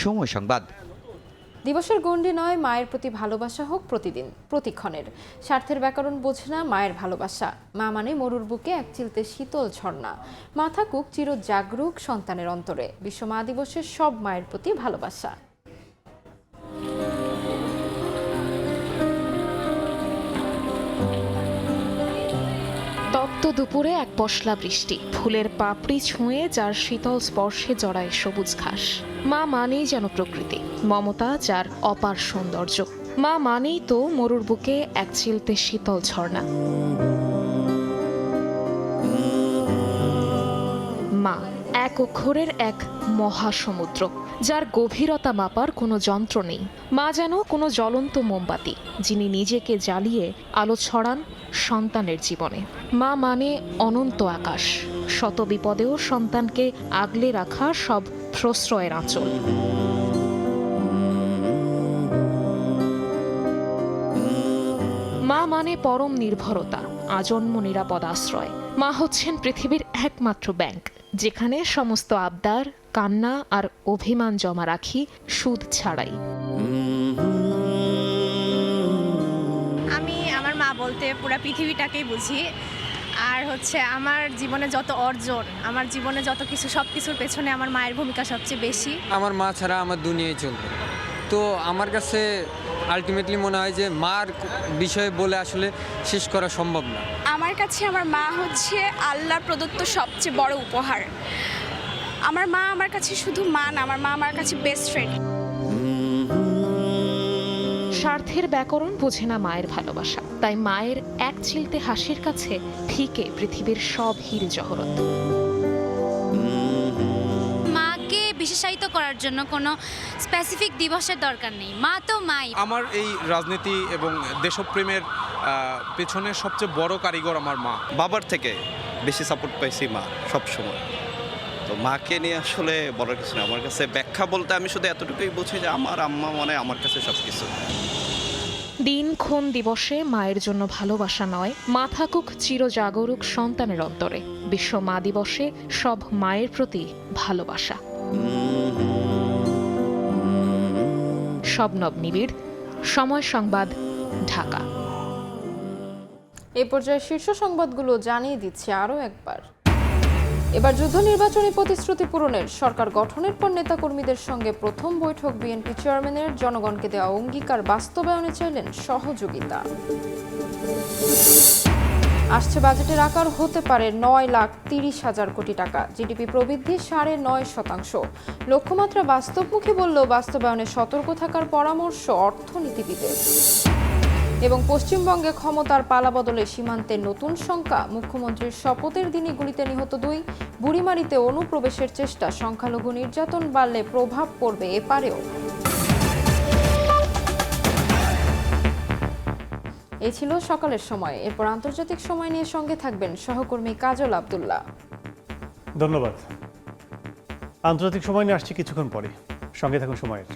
সময় সংবাদ। দিবসের গণ্ডি নয়, মায়ের প্রতি ভালোবাসা হোক প্রতিদিন প্রতিক্ষণের। স্বার্থের ব্যাকরণ বোঝে না মায়ের ভালোবাসা। মা মানে মরুর বুকে এক চিলতে শীতল ঝর্ণা। মা থাকুক চির জাগরুক সন্তানের অন্তরে। বিশ্ব মা দিবসের সব মায়ের প্রতি ভালোবাসা। তপ্ত দুপুরে এক পশলা বৃষ্টি, ফুলের পাপড়ি ছুঁয়ে যার শীতল স্পর্শে জড়ায় সবুজ ঘাস। মা মানেই যেন প্রকৃতি, মমতা যার অপার সৌন্দর্য। মা মানেই তো মরুর বুকে এক চিলতে শীতল ঝর্ণা। মা এক অক্ষরের এক মহাসমুদ্র, যার গভীরতা মাপার কোনো যন্ত্র নেই। মা যেন কোনো জ্বলন্ত মোমবাতি, যিনি নিজেকে জ্বালিয়ে আলো ছড়ান সন্তানের জীবনে। মা মানে অনন্ত আকাশ, শত বিপদেও সন্তানকে আগলে রাখা সব প্রশ্রয়ের আঁচল। মা মানে পরম নির্ভরতা, আজন্ম নিরাপদ আশ্রয়। মা হচ্ছেন পৃথিবীর একমাত্র ব্যাংক, যেখানে সমস্ত আবদার, কান্না আর অভিমান জমা রাখি সুদ ছাড়াই। আমি আমার মা বলতে পুরো পৃথিবীটাকেই বুঝি। আর হচ্ছে আমার জীবনে যত অর্জন, আমার জীবনে যত কিছু, সব কিছুর পেছনে আমার মায়ের ভূমিকা সবচেয়ে বেশি। আমার মা ছাড়া আমার দুনিয়ায় চলবে। তো আমার কাছে আলটিমেটলি মনে হয় যে মার বিষয়ে বলে আসলে শেষ করা সম্ভব না। আমার কাছে আমার মা হচ্ছে আল্লাহর প্রদত্ত সবচেয়ে বড় উপহার। আমার মা আমার কাছে শুধু মা না, আমার মা আমার কাছে বেস্ট ফ্রেন্ড। স্বার্থের ব্যাকরণ বোঝে না মায়ের ভালোবাসা, তাই মায়ের এক চিলতে হাসির কাছে ফিকে পৃথিবীর সব হিল জহরত। মাকে বিশেষায়িত করার জন্য কোনো স্পেসিফিক দিবসের দরকার নেই, মা তো মাই। আমার এই রাজনীতি এবং দেশপ্রেমের পেছনে সবচেয়ে বড় কারিগর আমার মা। বাবার থেকে বেশি সাপোর্ট পাইছি মা সব সময়। তো মাকে নিয়ে আসলে বলার কিছু না, আমার কাছে ব্যাখ্যা বলতে আমি শুধু এতটুকুই বুঝি যে আমার আম্মা মানে আমার কাছে সব কিছু। দিনক্ষণ দিবসে মায়ের জন্য ভালোবাসা নয়, মা থাকুক চিরজাগরুক সন্তানের অন্তরে। বিশ্ব মা দিবসে সব মায়ের প্রতি ভালোবাসা। শবনব নিবিড়, সময় সংবাদ, ঢাকা। এই পর্যায়ে শীর্ষ সংবাদগুলো জানিয়ে দিচ্ছে আরও একবার। এবার যুদ্ধ নির্বাচনী প্রতিশ্রুতি পূরণের সরকার গঠনের পর নেতাকর্মীদের সঙ্গে প্রথম বৈঠক বিএনপি চেয়ারম্যানের। জনগণকে দেওয়া অঙ্গীকার বাস্তবায়নে চাইলেন সহযোগিতা। আসছে বাজেটের আকার হতে পারে 9,30,000 কোটি টাকা। জিডিপি প্রবৃদ্ধি 9.5%। লক্ষ্যমাত্রা বাস্তবমুখী বললেও বাস্তবায়নে সতর্ক থাকার পরামর্শ অর্থনীতিবিদের। এবং পশ্চিমবঙ্গে ক্ষমতার পালাবদলে সীমান্তে নতুন শঙ্কা। মুখ্যমন্ত্রীর শপথের দিনই গুলিতে নিহত 2। বুড়িমারিতে অনুপ্রবেশের চেষ্টা। সংখ্যালঘু নির্যাতন বাড়লে প্রভাব পড়বে এপারেও। এই ছিল সকালের সময়। এরপর আন্তর্জাতিক সময় নিয়ে সঙ্গে থাকবেন সহকর্মী কাজল আব্দুল্লাহ। ধন্যবাদ। আন্তর্জাতিক সময় নিয়ে আসছি কিছুক্ষণ পরে, সঙ্গে থাকুন সময়ের।